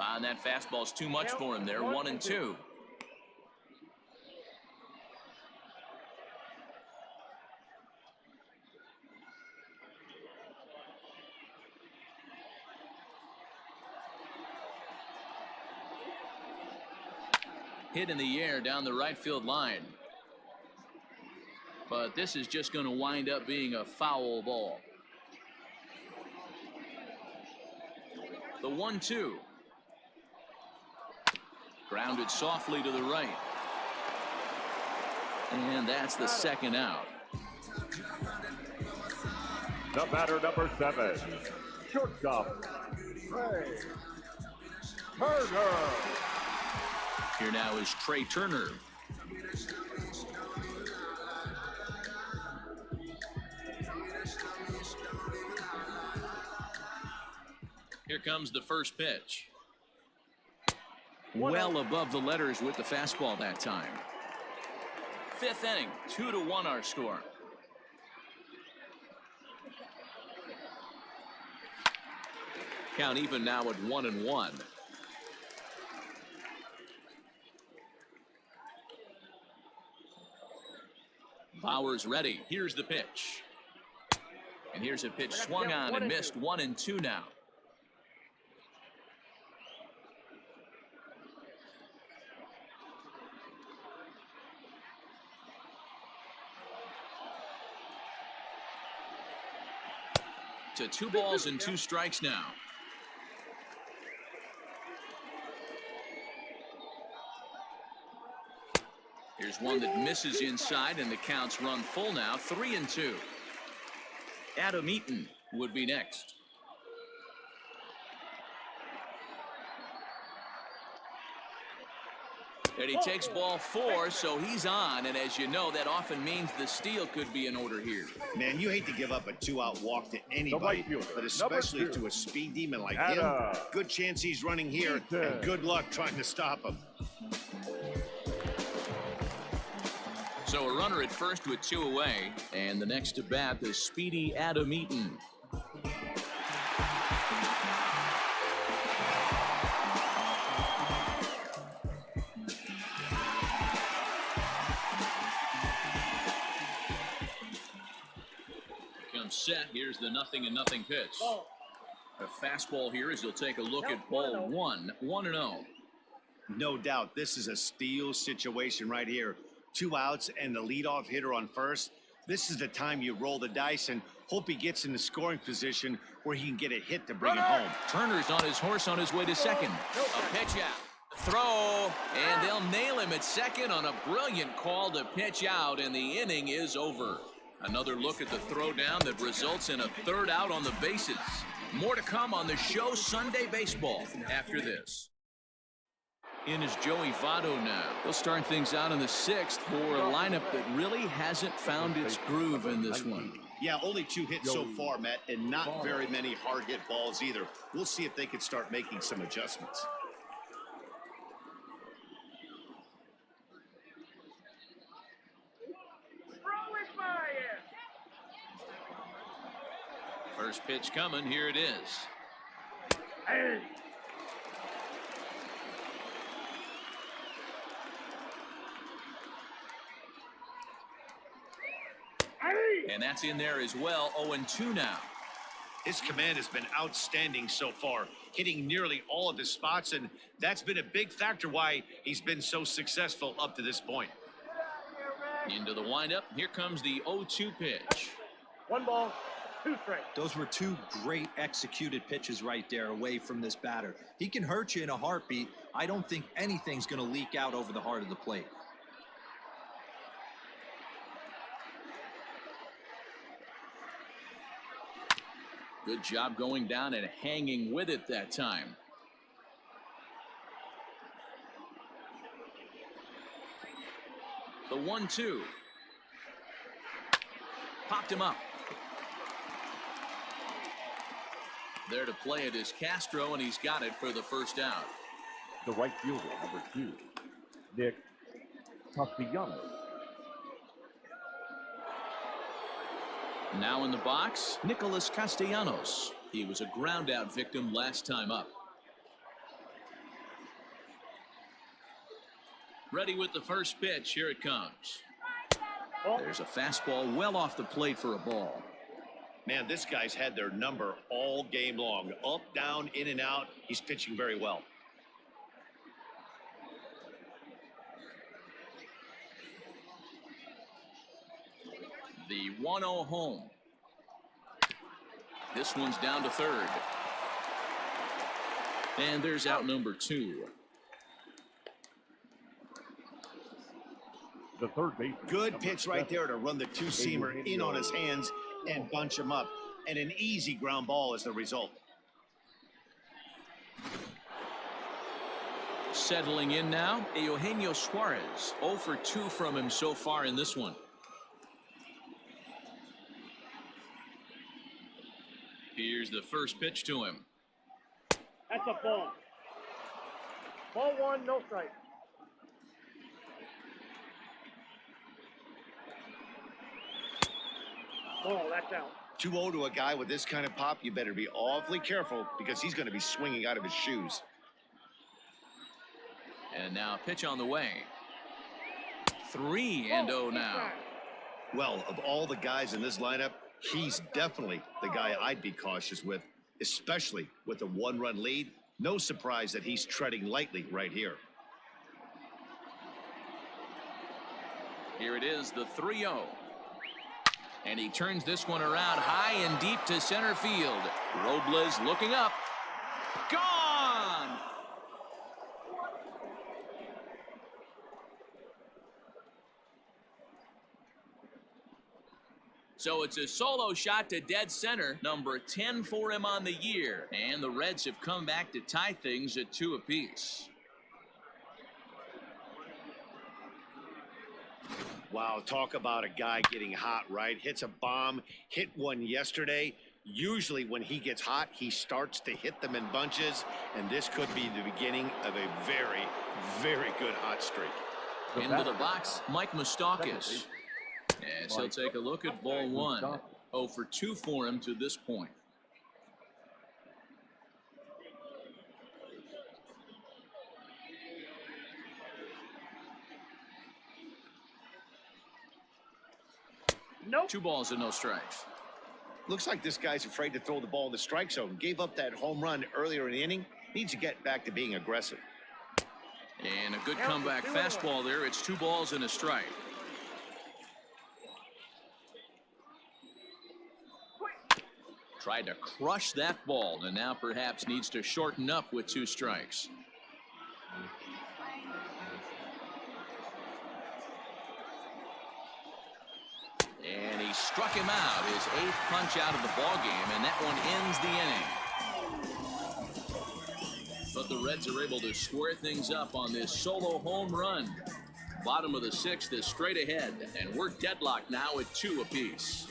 And that fastball's too much for him there. 1-2. Hit in the air down the right field line. But this is just going to wind up being a foul ball. The 1-2. Grounded softly to the right. And that's the second out. The batter, number 7, shortstop, Trey Turner. Here now is Trey Turner. Here comes the first pitch. Well above the letters with the fastball that time. Fifth inning, 2-1 our score. Count even now at 1-1. Bauer's ready. Here's the pitch. And here's a pitch swung on and missed. 1-2 now. To 2 balls and 2 strikes now. Here's one that misses inside, and the count's run full now. 3-2. Adam Eaton would be next. And he takes ball 4, so he's on. And as you know, that often means the steal could be in order here. Man, you hate to give up a 2-out walk to anybody, but especially to a speed demon like him. Good chance he's running here, and good luck trying to stop him. So a runner at first with 2 away, and the next to bat, the speedy Adam Eaton. Comes set. Here's the 0-0 pitch. A fastball here as he'll take a look at ball 1. 1-0. No doubt, this is a steal situation right here. 2 outs and the leadoff hitter on first. This is the time you roll the dice and hope he gets in the scoring position where he can get a hit to bring him home. Turner's on his horse on his way to second. A pitch out. Throw, and they'll nail him at second on a brilliant call to pitch out, and the inning is over. Another look at the throw down that results in a 3rd out on the bases. More to come on the show Sunday Baseball after this. In is Joey Votto now. He'll start things out in the 6th for a lineup that really hasn't found its groove in this one. Yeah, only 2 hits so far, Matt, and not very many hard hit balls either. We'll see if they can start making some adjustments. First pitch coming. Here it is. Hey. And that's in there as well. 0-2 now. His command has been outstanding so far, hitting nearly all of his spots, and that's been a big factor why he's been so successful up to this point. Into the windup. Here comes the 0-2 pitch. 1 ball, 2 strikes. Those were 2 great executed pitches right there away from this batter. He can hurt you in a heartbeat. I don't think anything's going to leak out over the heart of the plate. Good job going down and hanging with it that time. The 1-2. Popped him up. There to play it is Castro, and he's got it for the 1st out. The right fielder, number 2, Nick Castellanos. Now in the box, Nicholas Castellanos. He was a ground out victim last time up. Ready with the first pitch. Here it comes. There's a fastball well off the plate for a ball. Man, this guy's had their number all game long. Up, down, in and out. He's pitching very well. The 1-0 home. This one's down to 3rd. And there's out number 2. The third base. Good pitch right there to run the 2-seamer in on his hands and bunch him up. And an easy ground ball as the result. Settling in now, Eugenio Suarez. 0 for 2 from him so far in this one. Here's the first pitch to him. That's a ball. Ball 1, no strike. Oh, that's out. 2-0 to a guy with this kind of pop, you better be awfully careful because he's going to be swinging out of his shoes. And now a pitch on the way. 3-0 now. Well, of all the guys in this lineup, he's definitely the guy I'd be cautious with, especially with a one-run lead. No surprise that he's treading lightly right here. Here it is, the 3-0. And he turns this one around high and deep to center field. Robles looking up. Gone! So it's a solo shot to dead center, number 10 for him on the year. And the Reds have come back to tie things at 2 apiece. Wow, talk about a guy getting hot, right? Hits a bomb, hit one yesterday. Usually when he gets hot, he starts to hit them in bunches, and this could be the beginning of a very, very good hot streak. Into the box, Mike Moustakas. As he'll take a look at ball 1. 0 for 2 for him to this point. Nope. 2 balls and no strikes. Looks like this guy's afraid to throw the ball in the strike zone. Gave up that home run earlier in the inning. Needs to get back to being aggressive. And a good comeback fastball there. It's 2 balls and a strike. Tried to crush that ball, and now perhaps needs to shorten up with 2 strikes. And he struck him out, his 8th punch out of the ball game, and that one ends the inning. But the Reds are able to square things up on this solo home run. Bottom of the 6th is straight ahead, and we're deadlocked now at 2 apiece.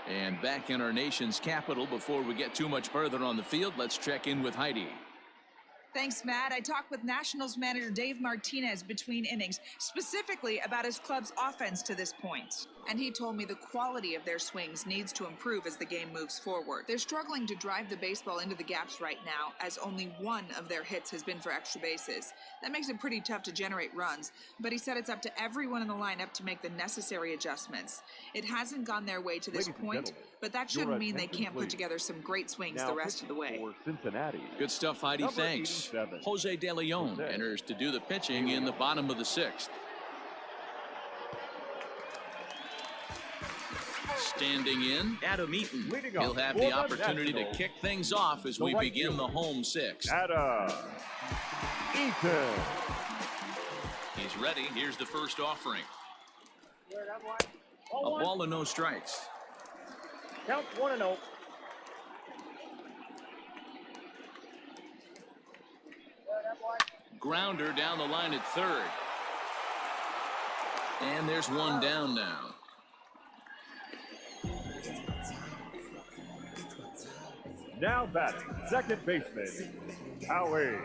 And back in our nation's capital, before we get too much further on the field, let's check in with Heidi. Thanks, Matt. I talked with Nationals manager Dave Martinez between innings, specifically about his club's offense to this point. And he told me the quality of their swings needs to improve as the game moves forward. They're struggling to drive the baseball into the gaps right now, as only 1 of their hits has been for extra bases. That makes it pretty tough to generate runs, but he said it's up to everyone in the lineup to make the necessary adjustments. It hasn't gone their way to this point, but that shouldn't mean they can't put together some great swings the rest of the way. For Cincinnati. Good stuff, Heidi. Thanks. 87. Jose De Leon enters to do the pitching in the bottom of the 6th. Standing in, Adam Eaton. He'll have the opportunity to kick things off as we begin the home 6th. Adam Eaton. He's ready. Here's the first offering. A Ball 1. ball and no strikes. Count 1-0. Grounder down the line at 3rd. And there's 1 down now. Now batting, second baseman, Howie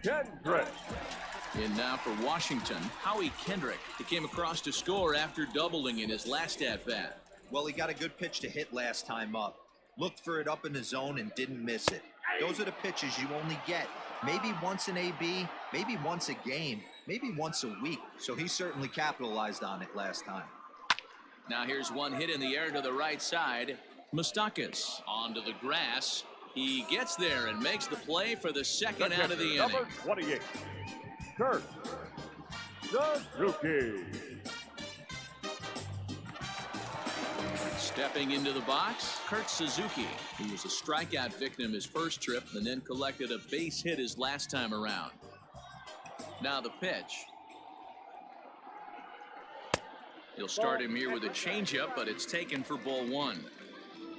Kendrick. And now for Washington, Howie Kendrick. He came across to score after doubling in his last at-bat. Well, he got a good pitch to hit last time up. Looked for it up in the zone and didn't miss it. Those are the pitches you only get. Maybe once an AB, maybe once a game, maybe once a week. So he certainly capitalized on it last time. Now here's 1 hit in the air to the right side. Moustakas onto the grass. He gets there and makes the play for the second out of the inning. Number 28, Kurt Suzuki. Stepping into the box, Kurt Suzuki, who was a strikeout victim his first trip and then collected a base hit his last time around. Now the pitch. He'll start him here with a changeup, but it's taken for ball 1.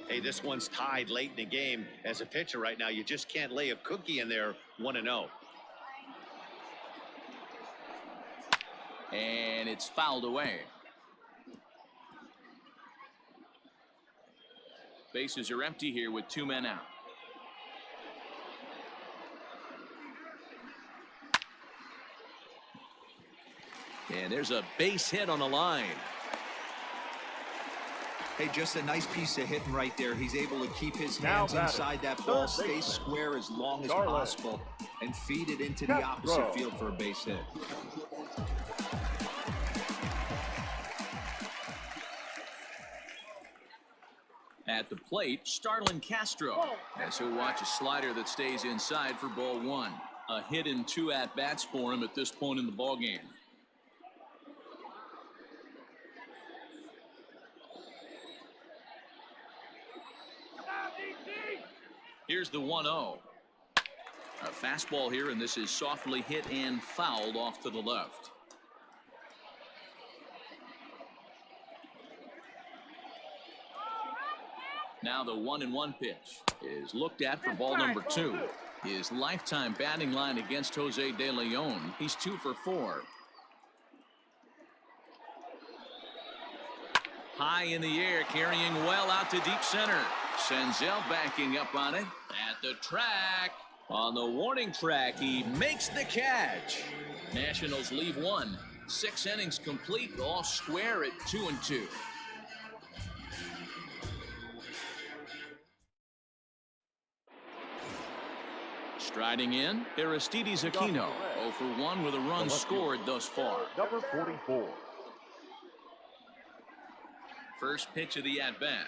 Hey, this one's tied late in the game. As a pitcher right now, you just can't lay a cookie in there 1-0. And it's fouled away. Bases are empty here with 2 men out. And there's a base hit on the line. Hey, just a nice piece of hitting right there. He's able to keep his Now hands batting, inside that ball, third stay baseman, square as long as Garland. possible, and feed it into the Castro. opposite field for a base hit. At the plate, Starlin Castro, as he'll watch a slider that stays inside for ball one. A hit and 2 at-bats for him at this point in the ballgame. Here's the 1-0. A fastball here, and this is softly hit and fouled off to the left. Now the 1-1 pitch is looked at for ball number 2. His lifetime batting line against Jose De Leon. He's 2 for 4. High in the air, carrying well out to deep center. Senzel backing up on it. At the track. On the warning track, he makes the catch. Nationals leave 1. 6 innings complete, all square at 2-2. Striding in, Aristides Aquino, 0 for 1 with a run scored thus far. Number 44. First pitch of the at-bat.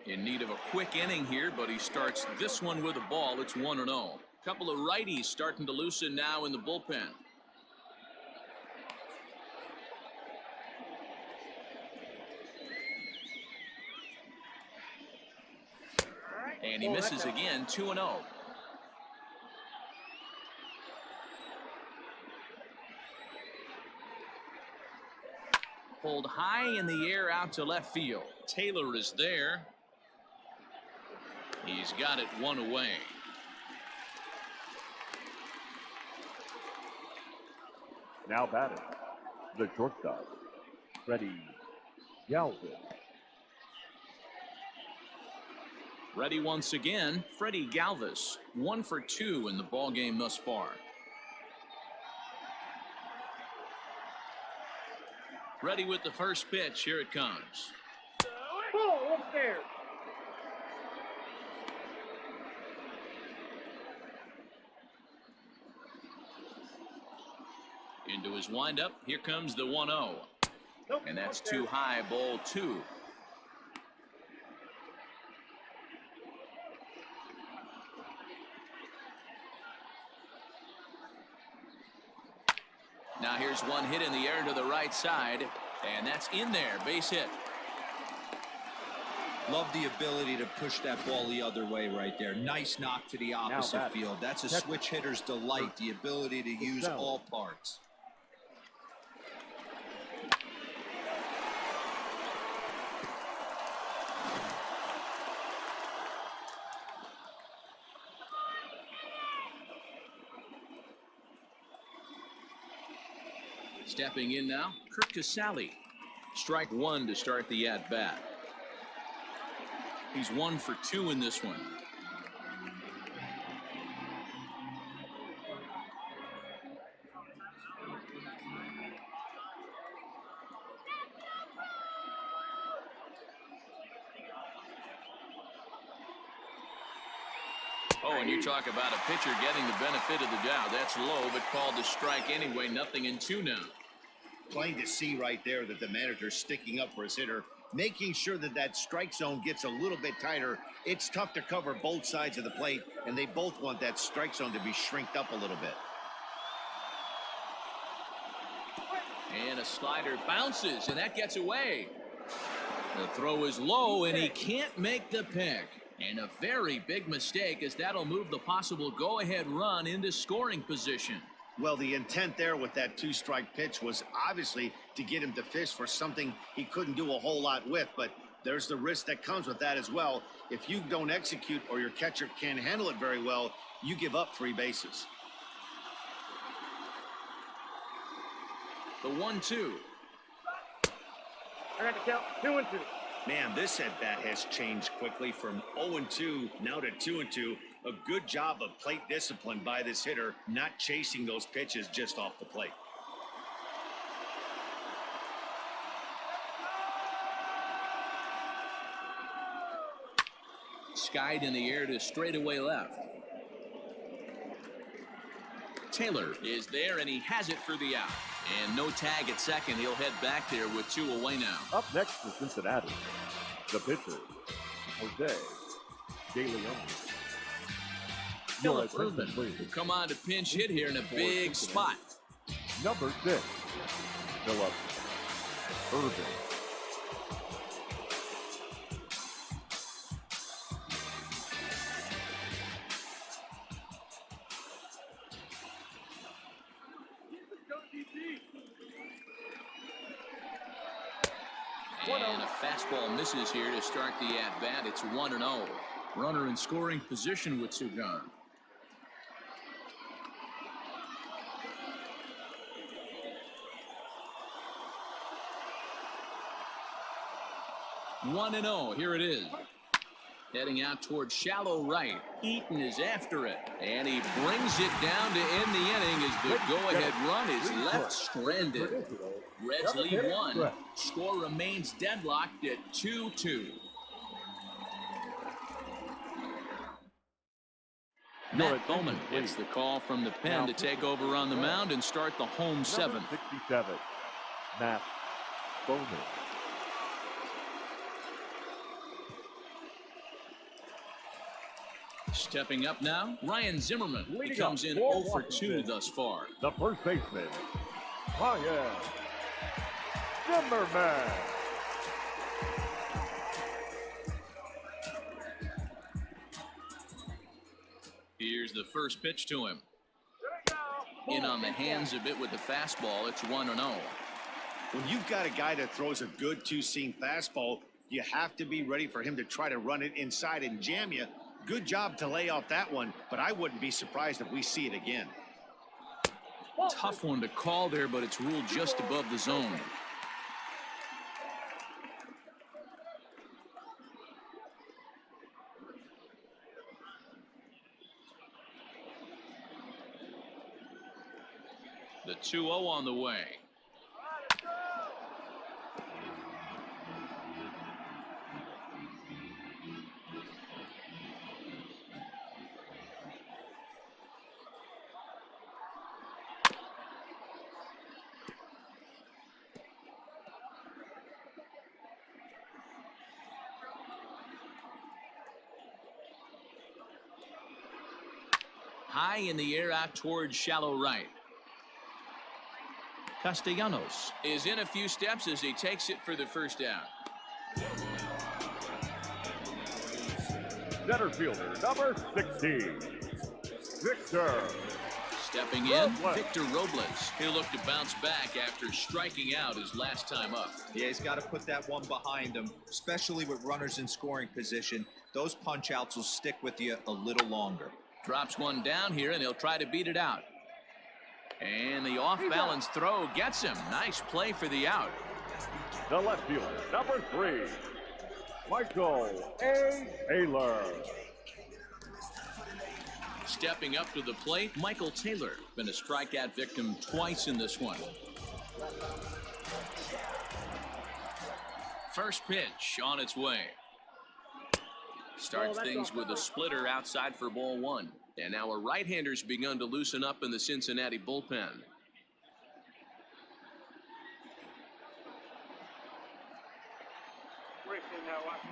In need of a quick inning here, but he starts this one with a ball. It's 1-0. Couple of righties starting to loosen now in the bullpen. And he misses again, 2-0. Pulled high in the air out to left field. Taylor is there. He's got it 1 away. Now batting, the shortstop, Freddie Galvin. Ready once again, Freddie Galvis, 1 for 2 in the ballgame thus far. Ready with the first pitch. Here it comes. Ball upstairs. Into his windup. Here comes the 1-0. And that's too high, ball 2. Now here's one hit in the air to the right side, and that's in there. Base hit. Love the ability to push that ball the other way right there. Nice knock to the opposite field. That's a switch hitter's delight, the ability to use all parts. Stepping in now, Kirk Casale. Strike 1 to start the at-bat. He's 1 for 2 in this one. Oh, and you talk about a pitcher getting the benefit of the doubt. That's low, but called a strike anyway. 0-2 now. Plain to see right there that the manager's sticking up for his hitter, making sure that that strike zone gets a little bit tighter. It's tough to cover both sides of the plate, and they both want that strike zone to be shrinked up a little bit. And a slider bounces, and that gets away. The throw is low, and he can't make the pick. And a very big mistake, as that'll move the possible go-ahead run into scoring position. Well, the intent there with that 2-strike pitch was obviously to get him to fish for something he couldn't do a whole lot with, but there's the risk that comes with that as well. If you don't execute or your catcher can't handle it very well, you give up 3 bases. The 1-2. I got to count 2-2. Man, this at-bat has changed quickly from 0-2 now to 2-2. A good job of plate discipline by this hitter, not chasing those pitches just off the plate. skied in the air to straightaway left. Taylor is there, and he has it for the out. And no tag at second. He'll head back there with 2 away now. Up next for Cincinnati, the pitcher, Jose De Leon. Phillip Urban will come on to pinch hit here in a big spot. Number 6, Phillip Urban. And a fastball misses here to start the at-bat. It's 1-0. Runner in scoring position with 2 gone. One and 0. Here it is. Heading out towards shallow right. Eaton is after it. And he brings it down to end the inning as the go-ahead run is left stranded. Reds lead 1. Score remains deadlocked at 2-2. Matt Bowman gets the call from the pen to take over on the mound and start the home 7th. 67, Matt Bowman. Stepping up now, Ryan Zimmerman. He comes in 0 for 2 thus far. The first baseman, Ryan Zimmerman. Here's the first pitch to him. In on the hands a bit with the fastball. It's 1-0. When you've got a guy that throws a good two-seam fastball, you have to be ready for him to try to run it inside and jam you. Good job to lay off that one, but I wouldn't be surprised if we see it again. Tough one to call there, but it's ruled just above the zone. The 2-0 on the way. High in the air out towards shallow right. Castellanos is in a few steps as he takes it for the first down. Center fielder, number 16, Victor. Stepping in, Victor Robles. He'll look to bounce back after striking out his last time up. Yeah, he's got to put that one behind him, especially with runners in scoring position. Those punch-outs will stick with you a little longer. Drops one down here, and he'll try to beat it out. And the off-balance throw gets him. Nice play for the out. The left fielder, number 3, Michael A. Taylor. Stepping up to the plate, Michael Taylor. Been a strikeout victim twice in this one. First pitch on its way. Starts things with a splitter outside for ball 1. And now a right-hander's begun to loosen up in the Cincinnati bullpen.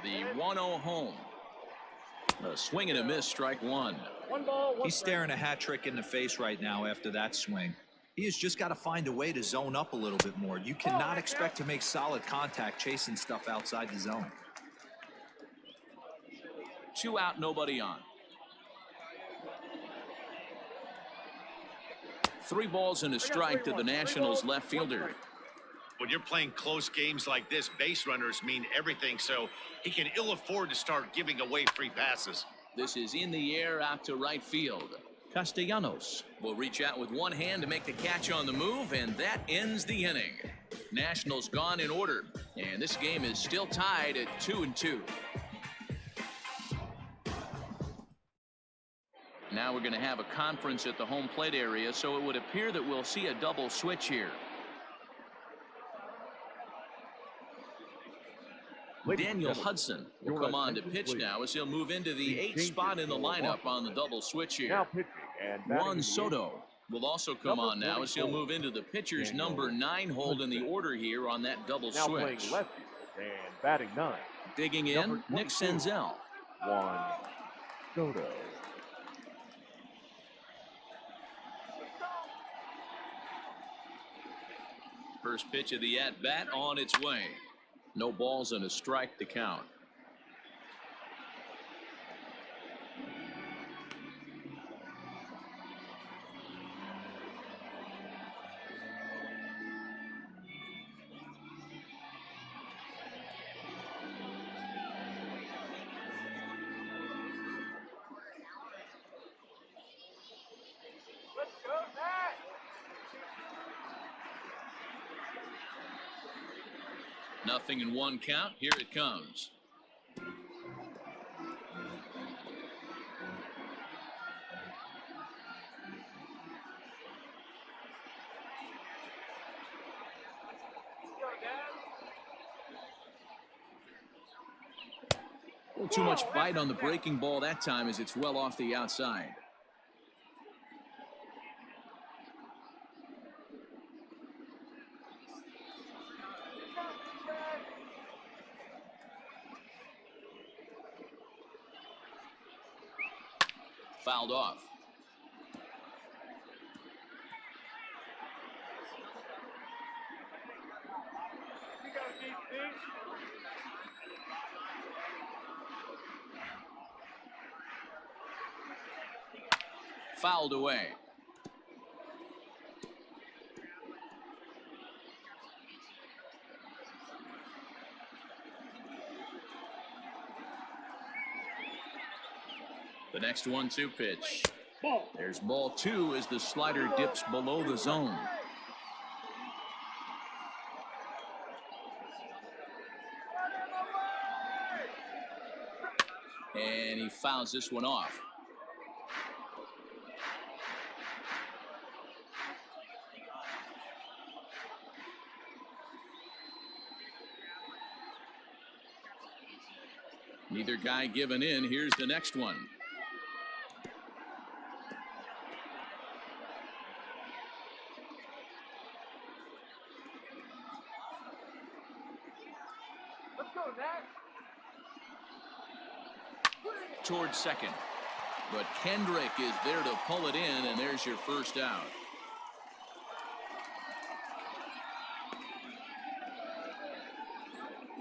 The 1-0 home. A swing and a miss, strike 1. He's staring a hat trick in the face right now after that swing. He has just got to find a way to zone up a little bit more. You cannot expect to make solid contact chasing stuff outside the zone. 2 out, nobody on. 3 balls and a strike to the Nationals left fielder. When you're playing close games like this, base runners mean everything, so he can ill afford to start giving away free passes. This is in the air out to right field. Castellanos will reach out with one hand to make the catch on the move, and that ends the inning. Nationals gone in order, and this game is still tied at 2-2. Now we're going to have a conference at the home plate area, so it would appear that we'll see a double switch here. Daniel Hudson will come on to pitch now as he'll move into the 8th spot in the lineup on the double switch here. Now pitching and batting Juan in the Soto will also come on now as he'll move into the pitcher's number 9 hold in the order here on that double now playing switch. lefty and batting 9. Digging in, Number Nick 22. Senzel. Juan Soto. First pitch of the at-bat on its way. No balls and a strike to count. Nothing in one count. Here it comes. A little too much bite on the breaking ball that time as it's well off the outside. Fouled off. Fouled away. The next 1-2 pitch. There's ball 2 as the slider dips below the zone. And he fouls this one off. Neither guy giving in. Here's the next one. Towards second, but Kendrick is there to pull it in, and there's your first out.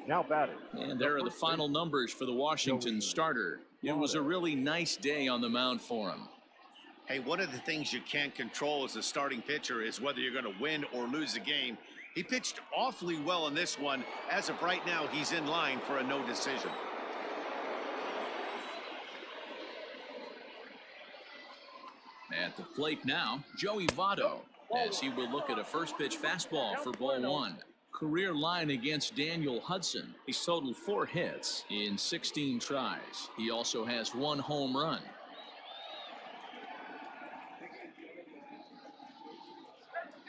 Now batting. And there are the final numbers for the Washington starter. It was a really nice day on the mound for him. Hey, one of the things you can't control as a starting pitcher is whether you're going to win or lose the game. He pitched awfully well in this one. As of right now, he's in line for a no decision. At the plate now, Joey Votto, as he will look at a first pitch fastball for ball 1. Career line against Daniel Hudson. He's totaled 4 hits in 16 tries. He also has 1 home run.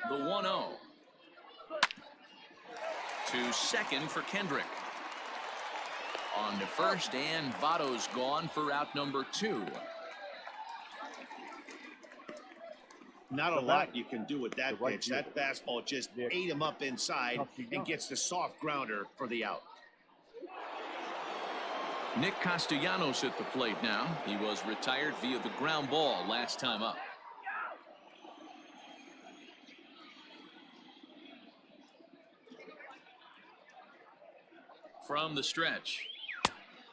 The 1-0. To second for Kendrick. On to first, and Votto's gone for out number 2. Not a lot you can do with that pitch. That fastball just ate him up inside and gets the soft grounder for the out. Nick Castellanos at the plate now. He was retired via the ground ball last time up. From the stretch.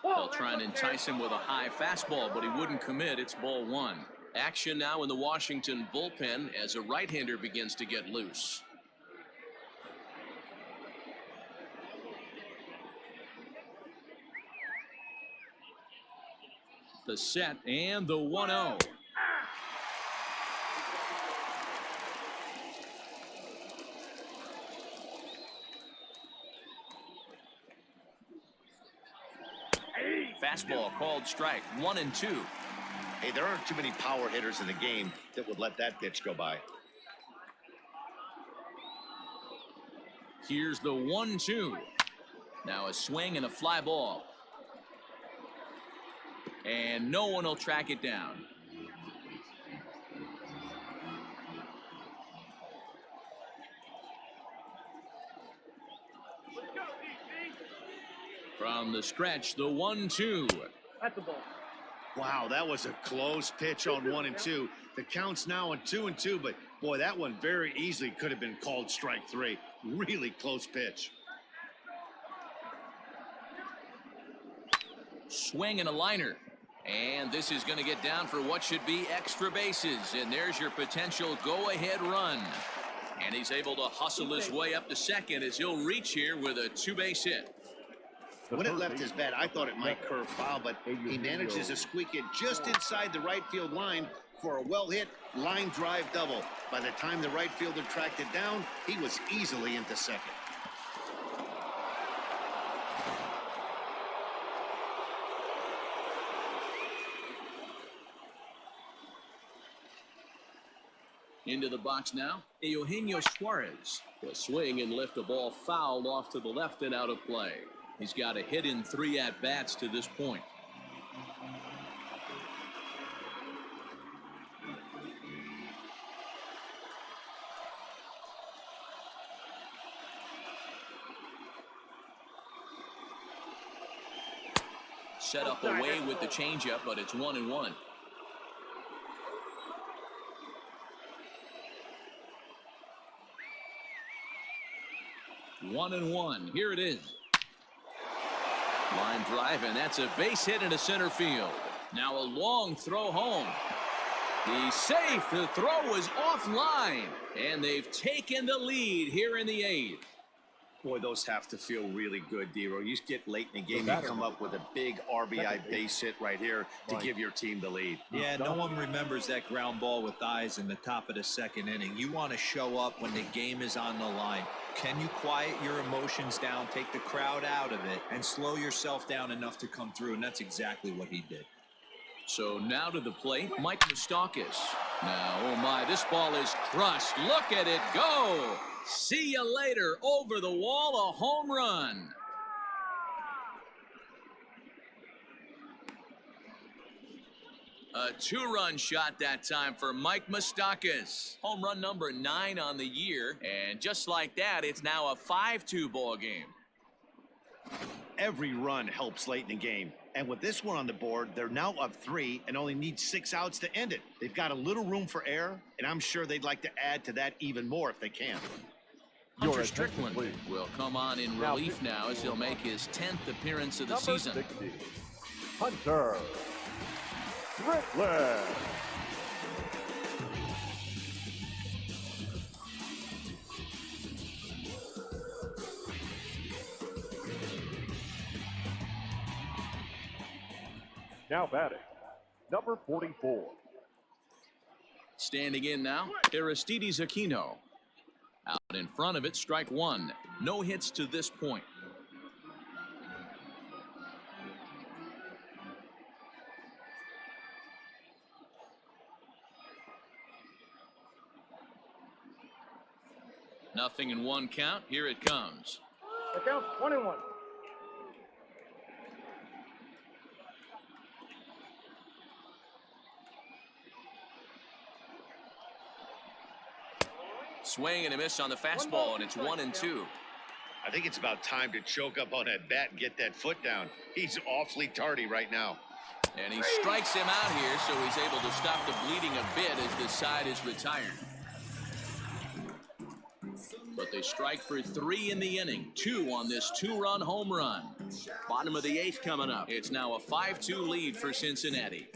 They'll try and entice him with a high fastball, but he wouldn't commit. It's ball 1. Action now in the Washington bullpen as a right-hander begins to get loose. The set and the 1-0. Fastball called strike. 1-2. Hey, there aren't too many power hitters in the game that would let that pitch go by. Here's the 1-2. Now a swing and a fly ball. And no one will track it down. From the stretch, the 1-2. That's the ball. Wow, that was a close pitch on 1 and 2. The count's now on 2 and 2, but boy, that one very easily could have been called strike 3. Really close pitch. Swing and a liner. And this is going to get down for what should be extra bases. And there's your potential go-ahead run. And he's able to hustle his way up to second as he'll reach here with a 2-base hit. When it left his bat, I thought it might curve foul, but he manages to squeak it just inside the right field line for a well-hit line drive double. By the time the right fielder tracked it down, he was easily into second. Into the box now, Eugenio Suarez. The swing and lift the ball fouled off to the left and out of play. He's got a hit in 3 at-bats to this point. Set up away with the changeup, but it's 1-1. One and one. Here it is. Line drive, and that's a base hit into center field. Now a long throw home. He's safe. The throw is offline, and they've taken the lead here in the 8th. Boy, those have to feel really good, D-Row. You get late in the game, you come up with a big RBI base hit right here to give your team the lead. Yeah, no one remembers that ground ball with eyes in the top of the 2nd inning. You want to show up when the game is on the line. Can you quiet your emotions down, take the crowd out of it, and slow yourself down enough to come through? And that's exactly what he did. So now to the plate, Mike Moustakas. Now, oh my, this ball is crushed. Look at it go. See you later. Over the wall, a home run. A 2-run shot that time for Mike Moustakas. Home run number 9 on the year. And just like that, it's now a 5-2 ball game. Every run helps late in the game. And with this one on the board, they're now up 3 and only need 6 outs to end it. They've got a little room for error, and I'm sure they'd like to add to that even more if they can. Hunter Strickland will come on in relief now as he'll make his 10th appearance of the season. 60, Hunter Strickland. Now batting, number 44. Standing in now, Aristides Aquino. Out in front of it, strike 1. No hits to this point. Nothing in 1 count. Here it comes. The count 1-1. Swing and a miss on the fastball, and it's 1-2. I think it's about time to choke up on that bat and get that foot down. He's awfully tardy right now. And he strikes him out here, so he's able to stop the bleeding a bit as the side is retired. But they strike for 3 in the inning. 2 on this 2-run home run. Bottom of the 8th coming up. It's now a 5-2 lead for Cincinnati.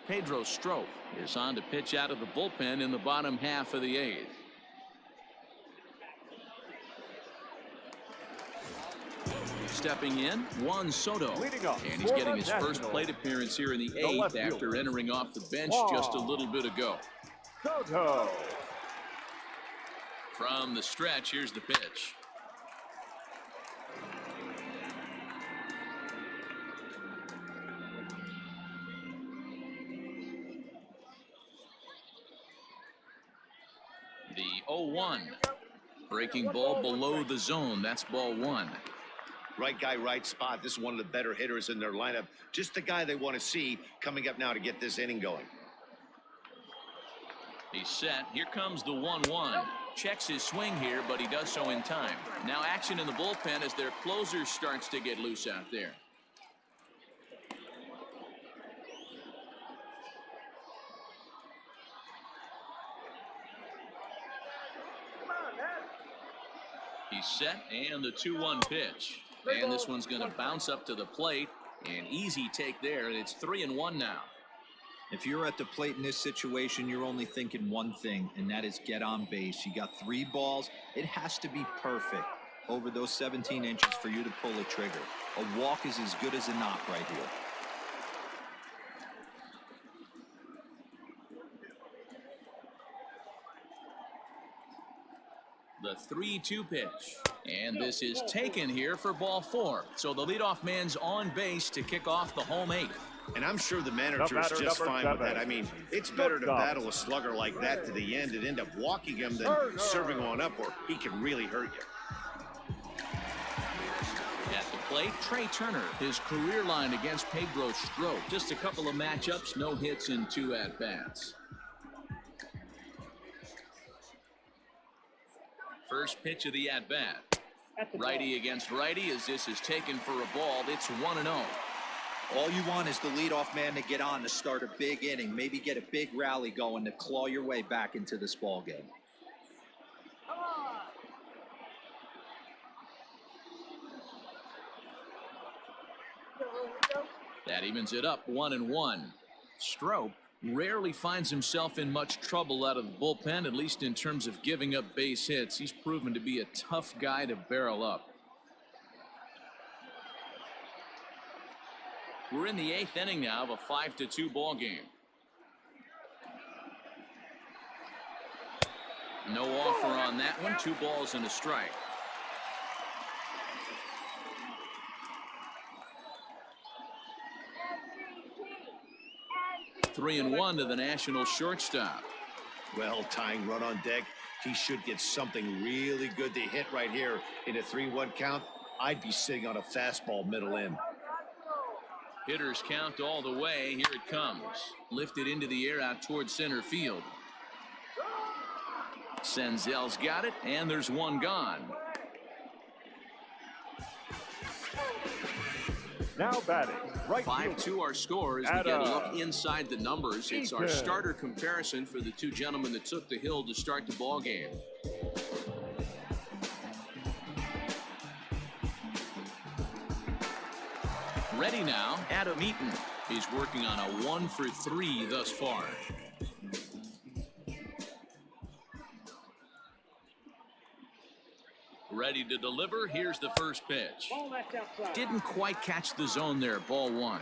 Pedro Strop is on to pitch out of the bullpen in the bottom half of the 8th. Stepping in, Juan Soto. And he's getting his first plate appearance here in the 8th after entering off the bench just a little bit ago. Soto. From the stretch, here's the pitch. The 0-1. Breaking ball below the zone. That's ball one. Right guy, right spot. This is one of the better hitters in their lineup. Just the guy they want to see coming up now to get this inning going. He's set. Here comes the 1-1. Checks his swing here, but he does so in time. Now action in the bullpen as their closer starts to get loose out there. He's set, and the 2-1 pitch. And this one's going to bounce up to the plate. An easy take there, and it's 3-1 now. If you're at the plate in this situation, you're only thinking one thing, and that is get on base. You got 3 balls. It has to be perfect over those 17 inches for you to pull a trigger. A walk is as good as a knock right here. The 3-2 pitch. And this is taken here for ball 4. So the leadoff man's on base to kick off the home 8th. And I'm sure the manager is just fine with that. I mean, it's better to battle a slugger like that to the end and end up walking him than serving on up where he can really hurt you. At the plate, Trey Turner, his career line against Pedro Strop. Just a couple of matchups, no hits and 2 at-bats. First pitch of the at-bat. Righty against righty as this is taken for a ball. It's 1-0. All you want is the leadoff man to get on to start a big inning, maybe get a big rally going to claw your way back into this ball game. That evens it up 1-1. Strop rarely finds himself in much trouble out of the bullpen, at least in terms of giving up base hits. He's proven to be a tough guy to barrel up. We're in the 8th inning now of a 5-2 ball game. No offer on that one. 2 balls and a strike. Three and 1 to the National shortstop. Well, tying run on deck. He should get something really good to hit right here in a 3-1 count. I'd be sitting on a fastball middle in. Hitters count all the way. Here it comes. Lifted into the air out towards center field. Senzel's got it, and there's one gone. Now batting, right 5-2 our score as we get a look inside the numbers. It's our starter comparison for the 2 gentlemen that took the hill to start the ball game. Ready now, Adam Eaton. He's working on a 1 for 3 thus far. Ready to deliver. Here's the first pitch. Didn't quite catch the zone there. Ball 1.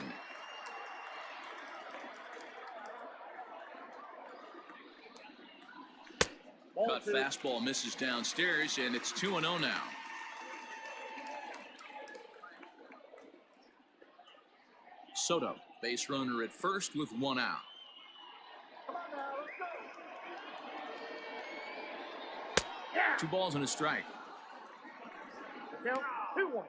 Cut fastball misses downstairs, and it's 2-0 now. Soto, base runner at first with 1 out. Yeah. 2 balls and a strike. Count 2-1.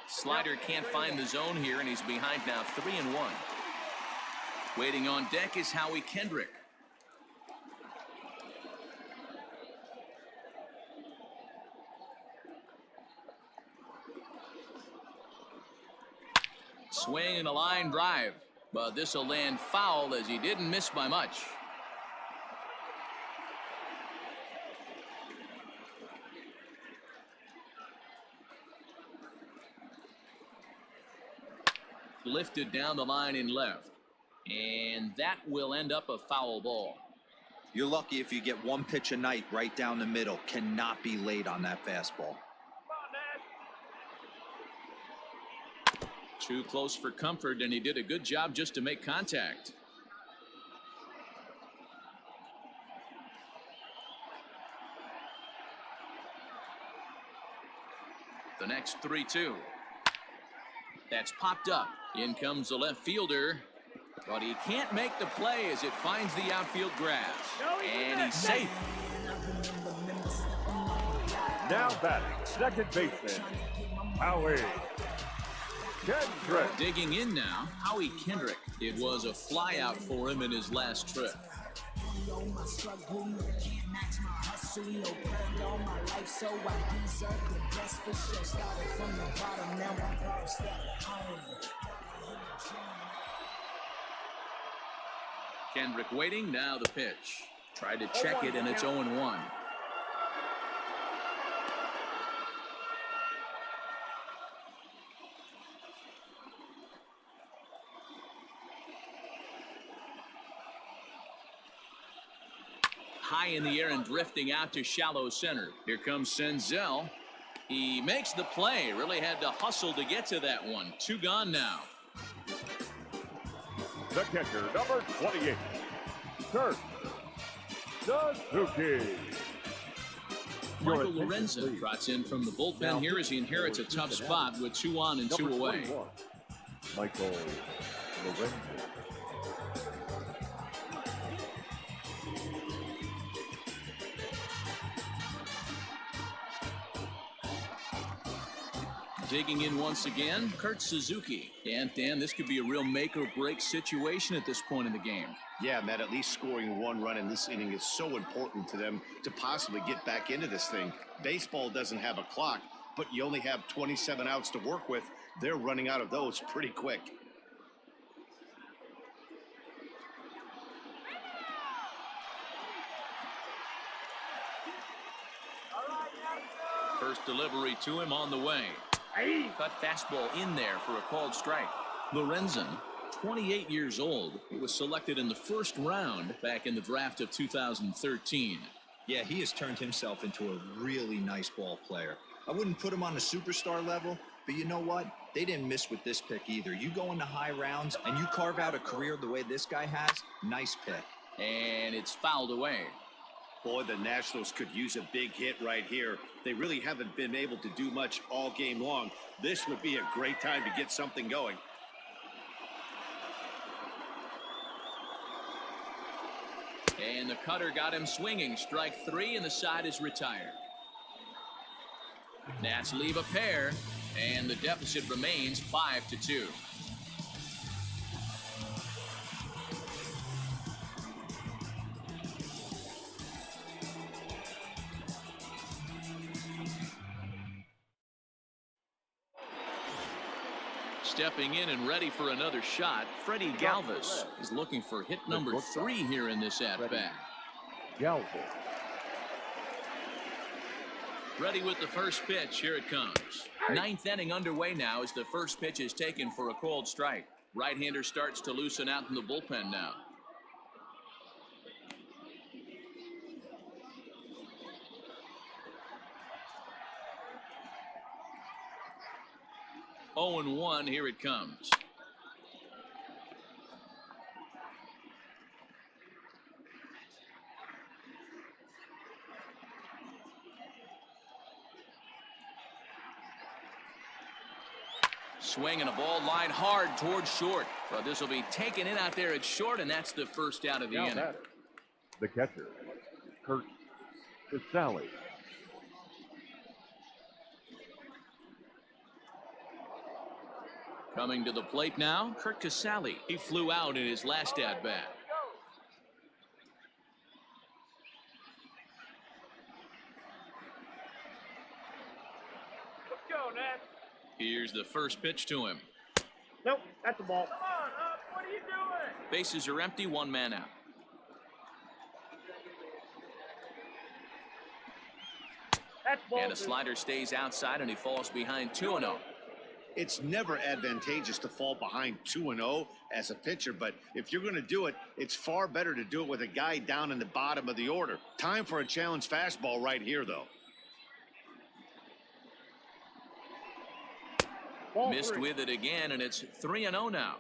Slider can't find the zone here, and he's behind now 3-1. Waiting on deck is Howie Kendrick. Swing and a line drive, but this will land foul as he didn't miss by much. Lifted down the line in left, and that will end up a foul ball. You're lucky if you get 1 pitch a night right down the middle. Cannot be late on that fastball. Too close for comfort, and he did a good job just to make contact. The next 3-2. That's popped up. In comes the left fielder. But he can't make the play as it finds the outfield grass. And he's safe. Now batting, second baseman, Howie Kendrick. Digging in now, Howie Kendrick. It was a fly out for him in his last trip. Kendrick waiting, now the pitch. Tried to check it, and it's 0-1. High in the air and drifting out to shallow center. Here comes Senzel. He makes the play. Really had to hustle to get to that one. 2 gone now. The catcher, number 28, Kurt Suzuki. Michael Lorenzen trots in from the bullpen here as he inherits a tough spot with 2 on and 2 away. Michael Lorenzen. Digging in once again, Kurt Suzuki. And Dan, this could be a real make or break situation at this point in the game. Yeah, Matt, at least scoring 1 run in this inning is so important to them to possibly get back into this thing. Baseball doesn't have a clock, but you only have 27 outs to work with. They're running out of those pretty quick. First delivery to him on the way. Cut fastball in there for a called strike. Lorenzen, 28 years old. He was selected in the first round back in the draft of 2013. Yeah, he has turned himself into a really nice ball player. I wouldn't put him on the superstar level, but you know what? They didn't miss with this pick either. You go into high rounds and you carve out a career the way this guy has, nice pick. And it's fouled away. Boy, the Nationals could use a big hit right here. They really haven't been able to do much all game long. This would be a great time to get something going. And the cutter got him swinging. Strike 3, and the side is retired. Nats leave a pair, and the deficit remains 5-2. Stepping in and ready for another shot, Freddie Galvis is looking for hit number 3 here in this at-bat. Galvis. Ready with the first pitch. Here it comes. 9th inning underway now as the first pitch is taken for a called strike. Right-hander starts to loosen out in the bullpen now. Oh and 1, here it comes. Swing and a ball line hard towards short. But this will be taken in out there at short, and that's the first out of the inning. The catcher, Kurt Suzuki. Coming to the plate now, Kurt Casale. He flew out in his last at-bat. Let's go, Nat. Here's the first pitch to him. Nope, that's a ball. Come on, up. What are you doing? Bases are empty, 1 man out. That's ball. And a slider stays outside, and he falls behind 2-0. It's never advantageous to fall behind 2-0 as a pitcher, but if you're going to do it, it's far better to do it with a guy down in the bottom of the order. Time for a challenge fastball right here, though. Missed with it again, and it's 3-0 now.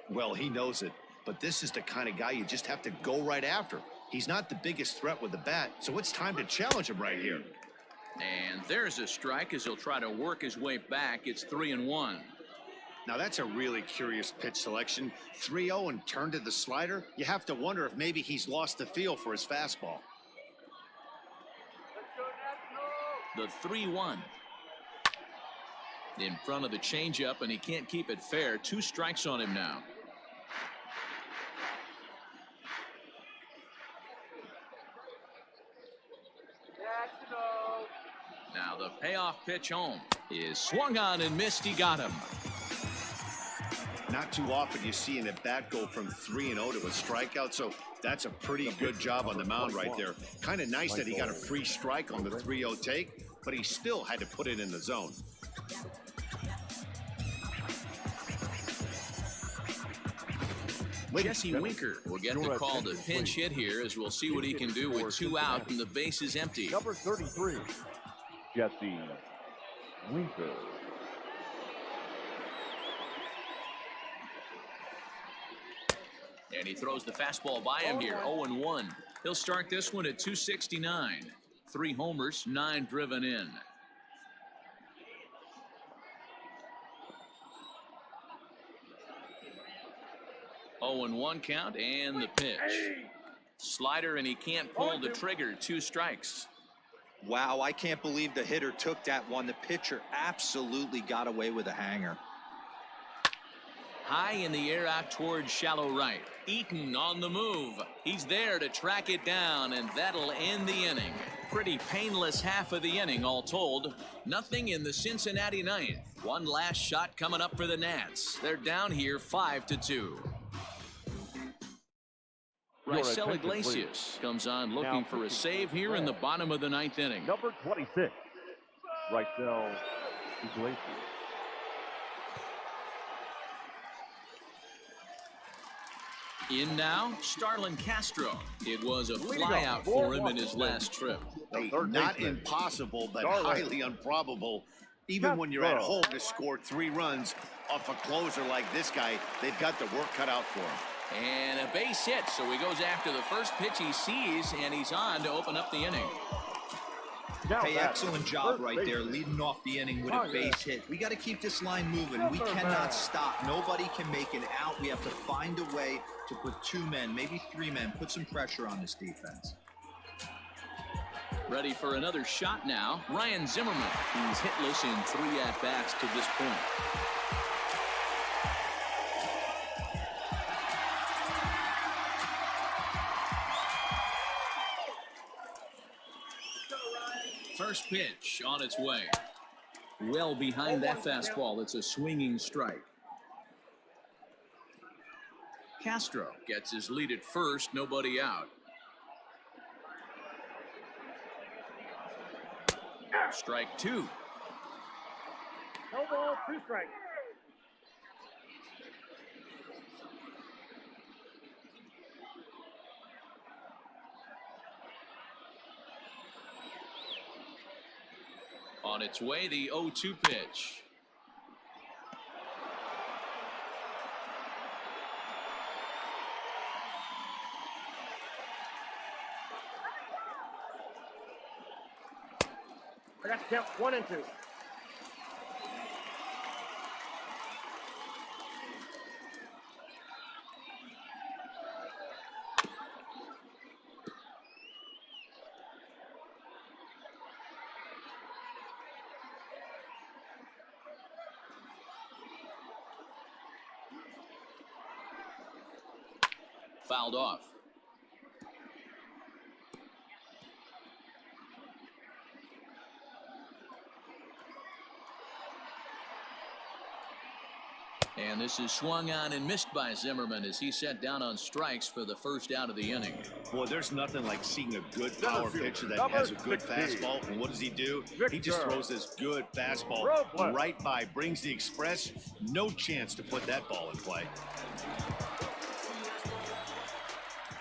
Well, he knows it, but this is the kind of guy you just have to go right after. He's not the biggest threat with the bat, so it's time to challenge him right here. And there's a strike as he'll try to work his way back. It's 3-1. Now that's a really curious pitch selection. 3-0 and turned to the slider. You have to wonder if maybe he's lost the feel for his fastball. The 3-1. In front of the changeup, and he can't keep it fair. 2 strikes on him now. Now the payoff pitch home is swung on and missed. He got him. Not too often you see an at-bat go from 3-0 to a strikeout, so that's a pretty good job on the mound right there. Kind of nice that he got a free strike on the 3-0 take, but he still had to put it in the zone. Jesse Winker will get the call to pinch hit here, as we'll see what he can do with 2 out and the base is empty. Number 33, Jesse Winker. And he throws the fastball by him here. 0-1. He'll start this one at 269. 3 homers, 9 driven in. Oh, and 1 count, and the pitch. Slider, and he can't pull the trigger. 2 strikes. Wow, I can't believe the hitter took that one. The pitcher absolutely got away with a hanger. High in the air out towards shallow right. Eaton on the move. He's there to track it down, and that'll end the inning. Pretty painless half of the inning, all told. Nothing in the Cincinnati ninth. One last shot coming up for the Nats. They're down here 5-2. Raisel Iglesias comes on looking for a save here in the bottom of the 9th inning. Number 26, Raisel Iglesias. In now, Starlin Castro. It was a flyout for him in his last trip. Hey, not impossible, but highly improbable. Even when you're at home to score 3 runs off a closer like this guy, they've got the work cut out for him. And a base hit, so he goes after the first pitch he sees, and he's on to open up the inning. Hey, excellent job right there, leading off the inning with a base hit. We got to keep this line moving. We cannot stop. Nobody can make an out. We have to find a way to put 2 men, maybe 3 men, put some pressure on this defense. Ready for another shot now. Ryan Zimmerman. He's hitless in 3 at-bats to this point. First pitch on its way. Well behind that fastball. It's a swinging strike. Castro gets his lead at first. Nobody out. Strike 2. No ball, 2 strikes. On its way, the 0-2 pitch. I got to count 1 and 2. Fouled off. And this is swung on and missed by Zimmerman as he set down on strikes for the first out of the inning. Boy, there's nothing like seeing a good power pitcher that has a good fastball. And what does he do? He just throws this good fastball right by, brings the express. No chance to put that ball in play.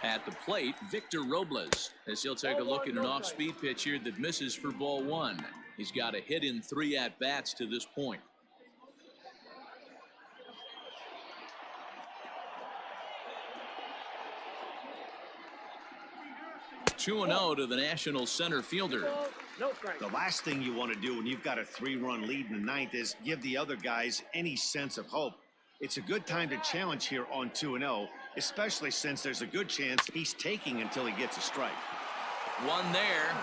At the plate, Victor Robles, as he'll take a look at an off-speed pitch here that misses for ball 1. He's got a hit in 3 at-bats to this point. 2-0 to the National center fielder. No strike. The last thing you want to do when you've got a 3-run lead in the ninth is give the other guys any sense of hope. It's a good time to challenge here on 2-0, especially since there's a good chance he's taking until he gets a strike. One there.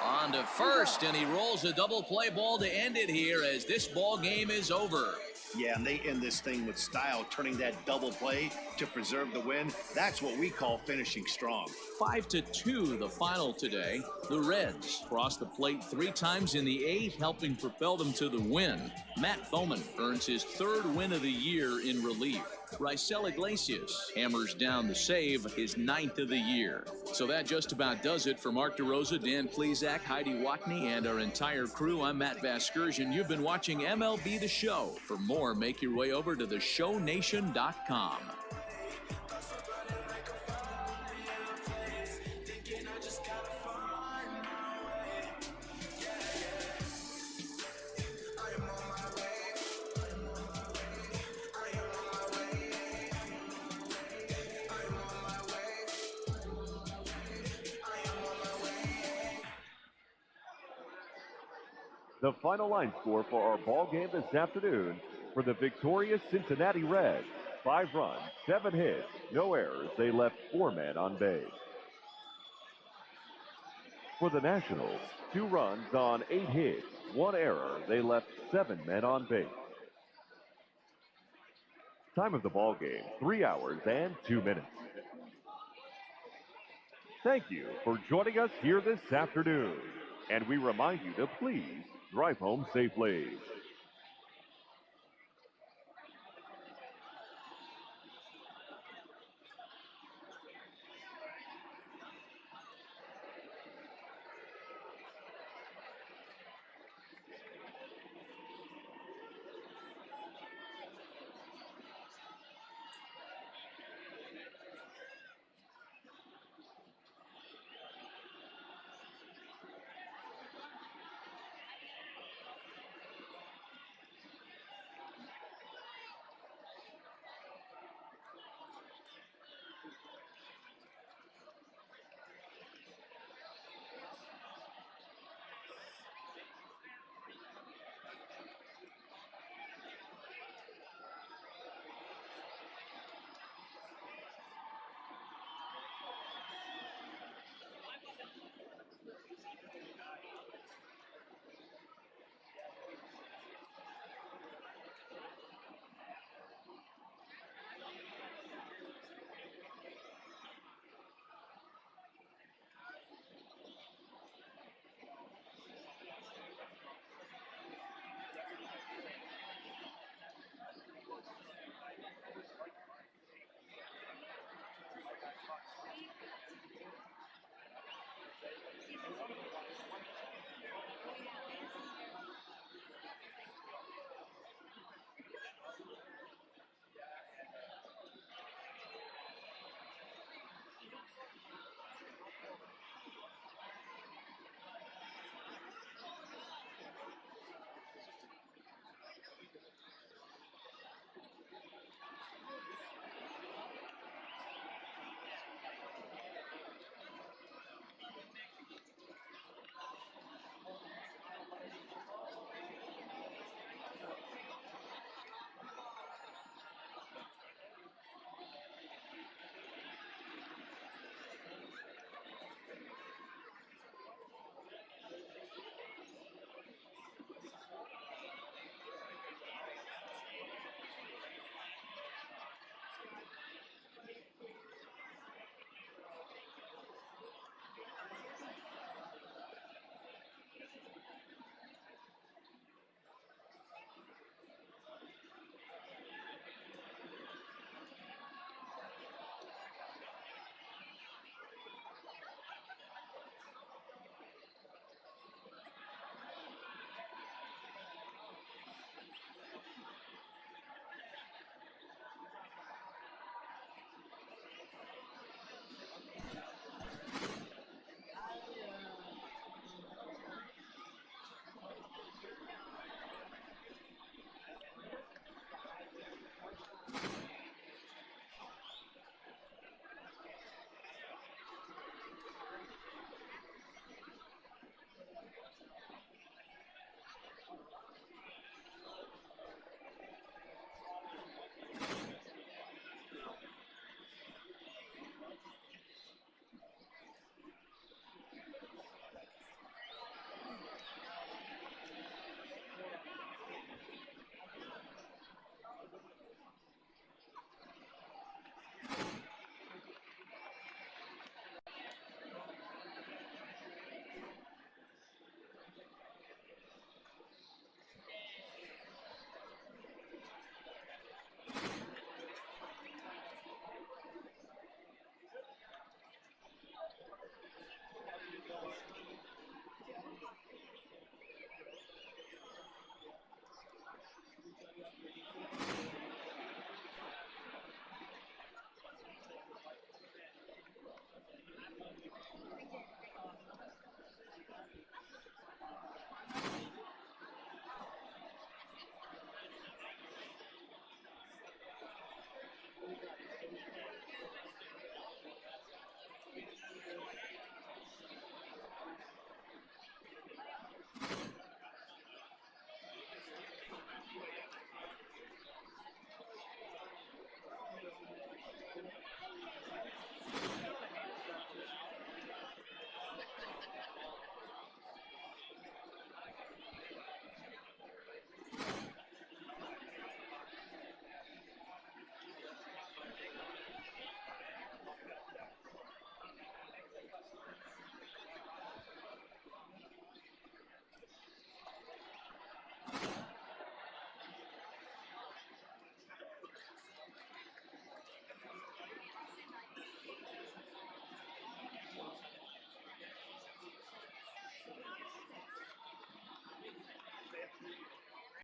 On to first, and he rolls a double play ball to end it here as this ball game is over. Yeah, and they end this thing with style, turning that double play to preserve the win. That's what we call finishing strong. 5-2 the final today. The Reds crossed the plate 3 times in the 8th, helping propel them to the win. Matt Bowman earns his 3rd win of the year in relief. Raisel Iglesias hammers down the save, his 9th of the year. So that just about does it for Mark DeRosa, Dan Plezak, Heidi Watney, and our entire crew. I'm Matt Vasgersian. You've been watching MLB The Show. For more, make your way over to theshownation.com. The final line score for our ball game this afternoon for the victorious Cincinnati Reds. 5 runs, 7 hits, no errors. They left 4 men on base. For the Nationals, 2 runs on 8 hits, 1 error. They left 7 men on base. Time of the ball game, 3 hours and 2 minutes. Thank you for joining us here this afternoon. And we remind you to please drive home safely.